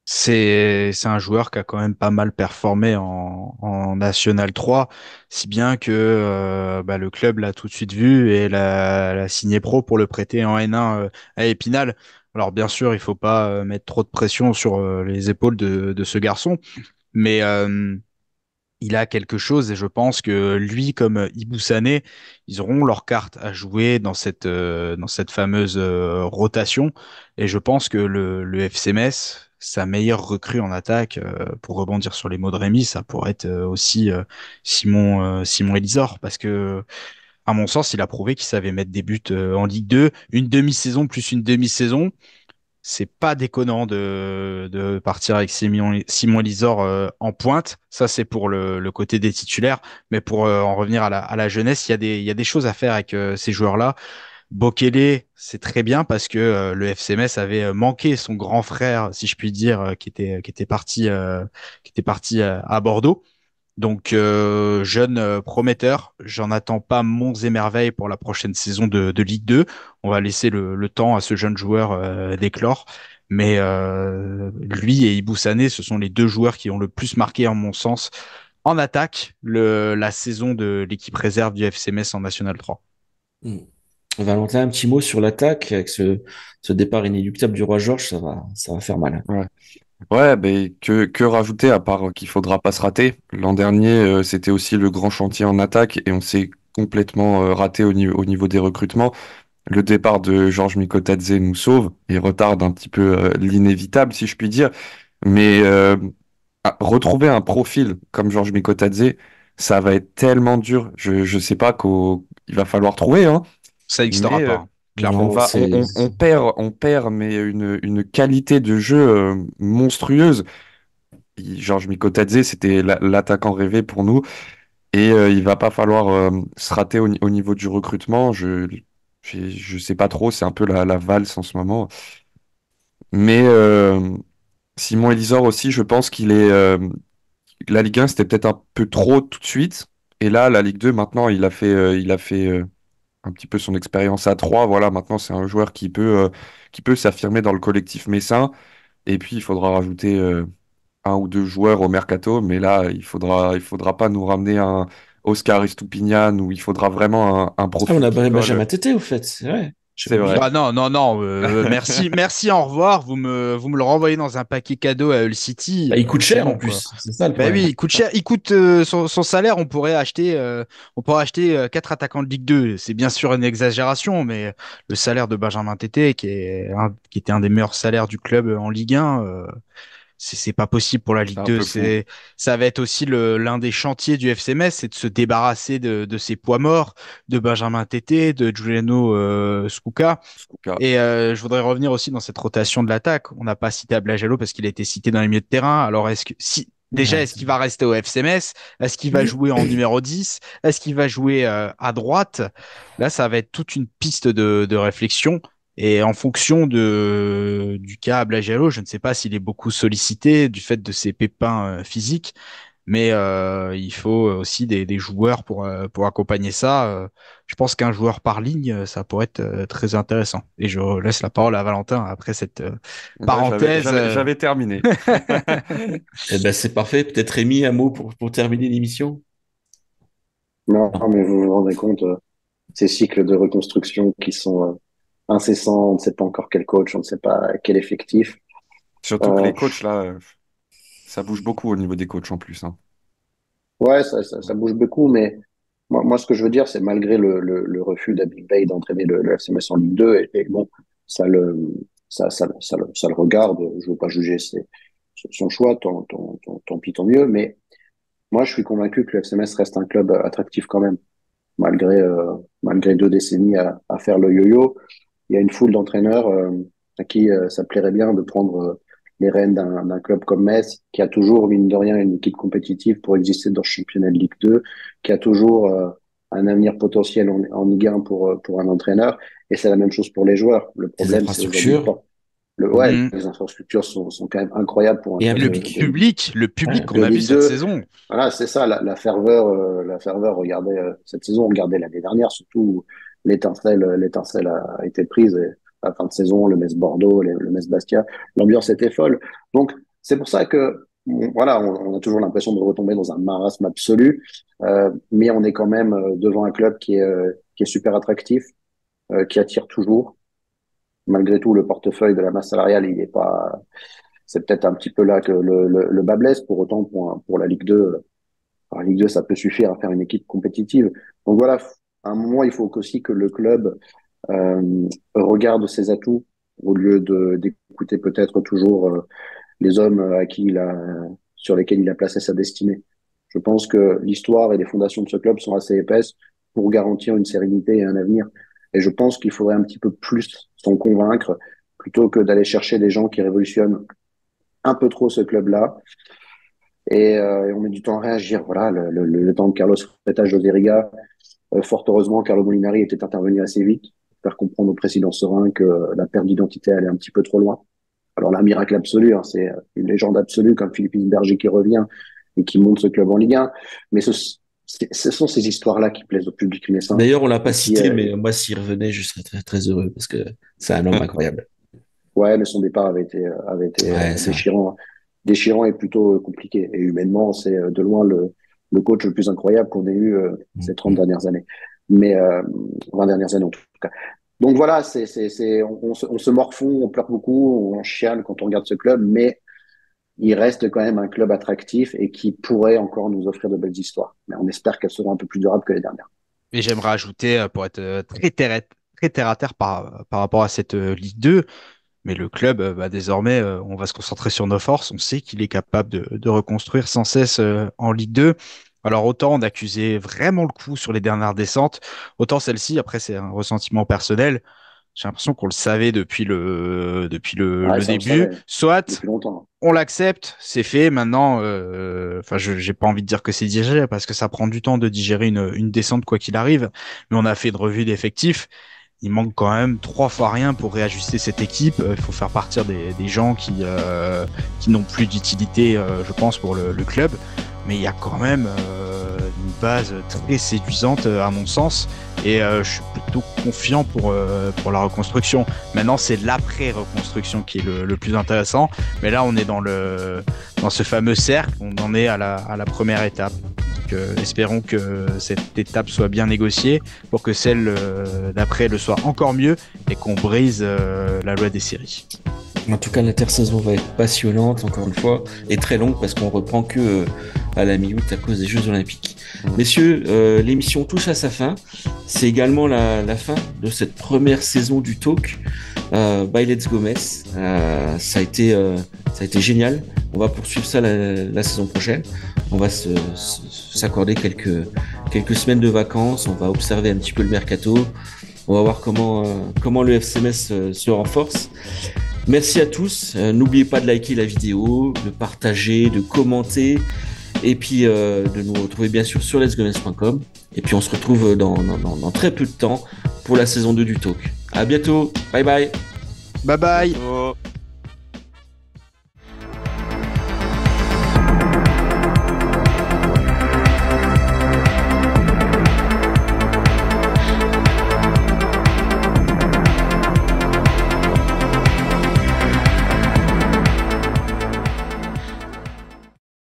C'est un joueur qui a quand même pas mal performé en National 3, si bien que le club l'a tout de suite vu et l'a signé pro pour le prêter en N1 à Épinal. Alors bien sûr, il faut pas mettre trop de pression sur les épaules de ce garçon, mais il a quelque chose et je pense que lui comme Ibou Sané, ils auront leur carte à jouer dans cette fameuse rotation et je pense que le FC Metz sa meilleure recrue en attaque, pour rebondir sur les mots de Rémi, ça pourrait être aussi Simon Elisor, parce que à mon sens, il a prouvé qu'il savait mettre des buts en Ligue 2, une demi-saison plus une demi-saison. C'est pas déconnant de partir avec Simon Elisor en pointe. Ça, c'est pour le côté des titulaires. Mais pour en revenir à la jeunesse, il y a des choses à faire avec ces joueurs-là. Bokele, c'est très bien parce que le FC Metz avait manqué son grand frère, si je puis dire, qui était parti à Bordeaux. Donc, jeune prometteur, j'en attends pas monts et merveilles pour la prochaine saison de Ligue 2. On va laisser le temps à ce jeune joueur d'éclore. Mais lui et Ibou Sané, ce sont les deux joueurs qui ont le plus marqué, en mon sens, en attaque, la saison de l'équipe réserve du FC Metz en National 3. Hmm. Valentin, un petit mot sur l'attaque avec ce départ inéluctable du roi Georges, ça va faire mal. Ouais. Ouais, ben que rajouter à part qu'il faudra pas se rater. L'an dernier, c'était aussi le grand chantier en attaque et on s'est complètement raté au niveau des recrutements. Le départ de Georges Mikotadze nous sauve et retarde un petit peu l'inévitable, si je puis dire. Mais retrouver un profil comme Georges Mikotadze, ça va être tellement dur. Je sais pas qu'il va falloir trouver, hein. Ça n'existera Mais pas, hein, on clairement. Non, va, on perd, mais une qualité de jeu monstrueuse. Georges Mikotadze, c'était l'attaquant rêvé pour nous. Et il va pas falloir se rater au niveau du recrutement. Je sais pas trop, c'est un peu la valse en ce moment. Mais Simon Elisor aussi, je pense qu'il est. La Ligue 1, c'était peut-être un peu trop tout de suite. Et là, la Ligue 2, maintenant, il a fait un petit peu son expérience à 3. Voilà, maintenant, c'est un joueur qui peut s'affirmer dans le collectif messin. Et puis, il faudra rajouter un ou deux joueurs au mercato, mais là, il faudra pas nous ramener un Oscar Estupiñán où il faudra vraiment un Ah, on profil a qui colle. Benjamin Tété, au fait, c'est vrai. C'est J'avais oublié. vrai. Ah non, non, non, merci, merci, au revoir. Vous me le renvoyez dans un paquet cadeau à Hull City, Bah, il coûte c'est cher en bon, quoi. plus, c'est ça le Ben oui, problème. il coûte cher. Il coûte son salaire. On pourrait acheter quatre attaquants de Ligue 2. C'est bien sûr une exagération, mais le salaire de Benjamin Tété, qui était un des meilleurs salaires du club en Ligue 1, c'est pas possible pour la C'est Ligue un 2. peu fou. Ça va être aussi l'un des chantiers du FC Metz, c'est de se débarrasser de ces poids morts, de Benjamin Tété, de Giuliano Scuca. Skuka. Et je voudrais revenir aussi dans cette rotation de l'attaque. On n'a pas cité Ablagello parce qu'il a été cité dans les milieux de terrain. Alors, déjà, Ouais, est-ce qu'il va rester au FCMS? Est-ce qu'il va jouer en numéro 10? Est-ce qu'il va jouer à droite? Là, ça va être toute une piste de réflexion. Et en fonction du cas Ablagello, je ne sais pas s'il est beaucoup sollicité du fait de ses pépins physiques. Mais il faut aussi des joueurs pour accompagner ça. Je pense qu'un joueur par ligne, ça pourrait être très intéressant. Et je laisse la parole à Valentin après cette Ouais, parenthèse. j'avais terminé. eh ben, c'est parfait. Peut-être Rémi, un mot pour terminer l'émission? Non, Non. mais vous vous rendez compte, ces cycles de reconstruction qui sont incessants, on ne sait pas encore quel coach, on ne sait pas quel effectif. Surtout que Euh, les coachs, là, ça bouge beaucoup au niveau des coachs en plus, hein. ouais, ça bouge beaucoup, mais moi, ce que je veux dire, c'est malgré le refus d'Abig Bey d'entraîner le FC Metz en Ligue 2, et bon, ça le, ça le regarde, je veux pas juger son choix, tant pis, tant mieux, mais moi, je suis convaincu que le FC Metz reste un club attractif quand même, malgré 2 décennies à faire le yo-yo. Il y a une foule d'entraîneurs à qui ça plairait bien de prendre les rênes d'un club comme Metz, qui a toujours, mine de rien, une équipe compétitive pour exister dans le championnat de Ligue 2, qui a toujours un avenir potentiel en Ligue 1 pour un entraîneur. Et c'est la même chose pour les joueurs. Le Des problème, c'est aujourd'hui infrastructures. ouais, Mhm. les infrastructures sont quand même incroyables pour un Et un club Et le public. public, le Ouais. public qu'on de a vu Ligue cette 2. saison. Voilà, c'est ça, la ferveur, regardez, cette saison, regardez l'année dernière, surtout où l'étincelle a été prise, et à la fin de saison, le Metz Bordeaux, le Metz Bastia, l'ambiance était folle. Donc, c'est pour ça que, voilà, on a toujours l'impression de retomber dans un marasme absolu, mais on est quand même devant un club qui est super attractif, qui attire toujours. Malgré tout, le portefeuille de la masse salariale, il est pas, c'est peut-être un petit peu là que le bas blesse. Pour autant, pour la Ligue 2, en Ligue 2, ça peut suffire à faire une équipe compétitive. Donc voilà, à un moment, il faut aussi que le club regarde ses atouts au lieu d'écouter peut-être toujours les hommes sur lesquels il a placé sa destinée. Je pense que l'histoire et les fondations de ce club sont assez épaisses pour garantir une sérénité et un avenir. Et je pense qu'il faudrait un petit peu plus s'en convaincre plutôt que d'aller chercher des gens qui révolutionnent un peu trop ce club-là. Et on met du temps à réagir. Voilà, le temps de Carlos Freitas, José Riga. Fort heureusement, Carlo Molinari était intervenu assez vite pour faire comprendre au président Serein que la perte d'identité allait un petit peu trop loin. Alors là, miracle absolu, hein, c'est une légende absolue comme Philippe Berger qui revient et qui monte ce club en Ligue 1. Mais ce sont ces histoires-là qui plaisent au public messin. D'ailleurs, on l'a pas cité, mais moi, s'il revenait, je serais très, très heureux parce que c'est un homme incroyable. Ouais, mais son départ avait été Ouais, déchirant et plutôt compliqué. Et humainement, c'est de loin le coach le plus incroyable qu'on ait eu ces 30 dernières années. Mais 20 dernières années en tout cas. Donc voilà, on se morfond, on pleure beaucoup, on chiale quand on regarde ce club, mais il reste quand même un club attractif et qui pourrait encore nous offrir de belles histoires. Mais on espère qu'elles seront un peu plus durables que les dernières. Et j'aimerais ajouter, pour être très terre à terre par rapport à cette Ligue 2, mais le club, désormais, on va se concentrer sur nos forces. On sait qu'il est capable de reconstruire sans cesse en Ligue 2. Alors autant on accusait vraiment le coup sur les dernières descentes, autant celle-ci, après c'est un ressentiment personnel. J'ai l'impression qu'on le savait Ouais, le ça, on le début. savait Soit depuis longtemps. on l'accepte, c'est fait. Maintenant, j'ai pas envie de dire que c'est digéré parce que ça prend du temps de digérer une descente quoi qu'il arrive. Mais on a fait une revue d'effectifs. Il manque quand même 3 fois rien pour réajuster cette équipe. Il faut faire partir des gens qui n'ont plus d'utilité, je pense, pour le club. Mais il y a quand même une base très séduisante à mon sens. Et je suis plutôt confiant pour la reconstruction. Maintenant, c'est l'après-reconstruction qui est le plus intéressant. Mais là, on est dans ce fameux cercle. On en est à la première étape. Donc, espérons que cette étape soit bien négociée pour que celle d'après le soit encore mieux et qu'on brise la loi des séries. En tout cas, l'intersaison va être passionnante, encore une fois, et très longue parce qu'on reprend que à la mi-août à cause des Jeux Olympiques. Messieurs, l'émission touche à sa fin. C'est également la fin de cette première saison du Talk by Let's Go Metz. Ça a été génial. On va poursuivre ça la saison prochaine. On va s'accorder quelques semaines de vacances. On va observer un petit peu le mercato. On va voir comment le FC Metz se renforce. Merci à tous. N'oubliez pas de liker la vidéo, de partager, de commenter et puis de nous retrouver bien sûr sur letsgometz.com. Et puis on se retrouve dans très peu de temps pour la saison 2 du Talk. À bientôt. Bye bye. Bye bye.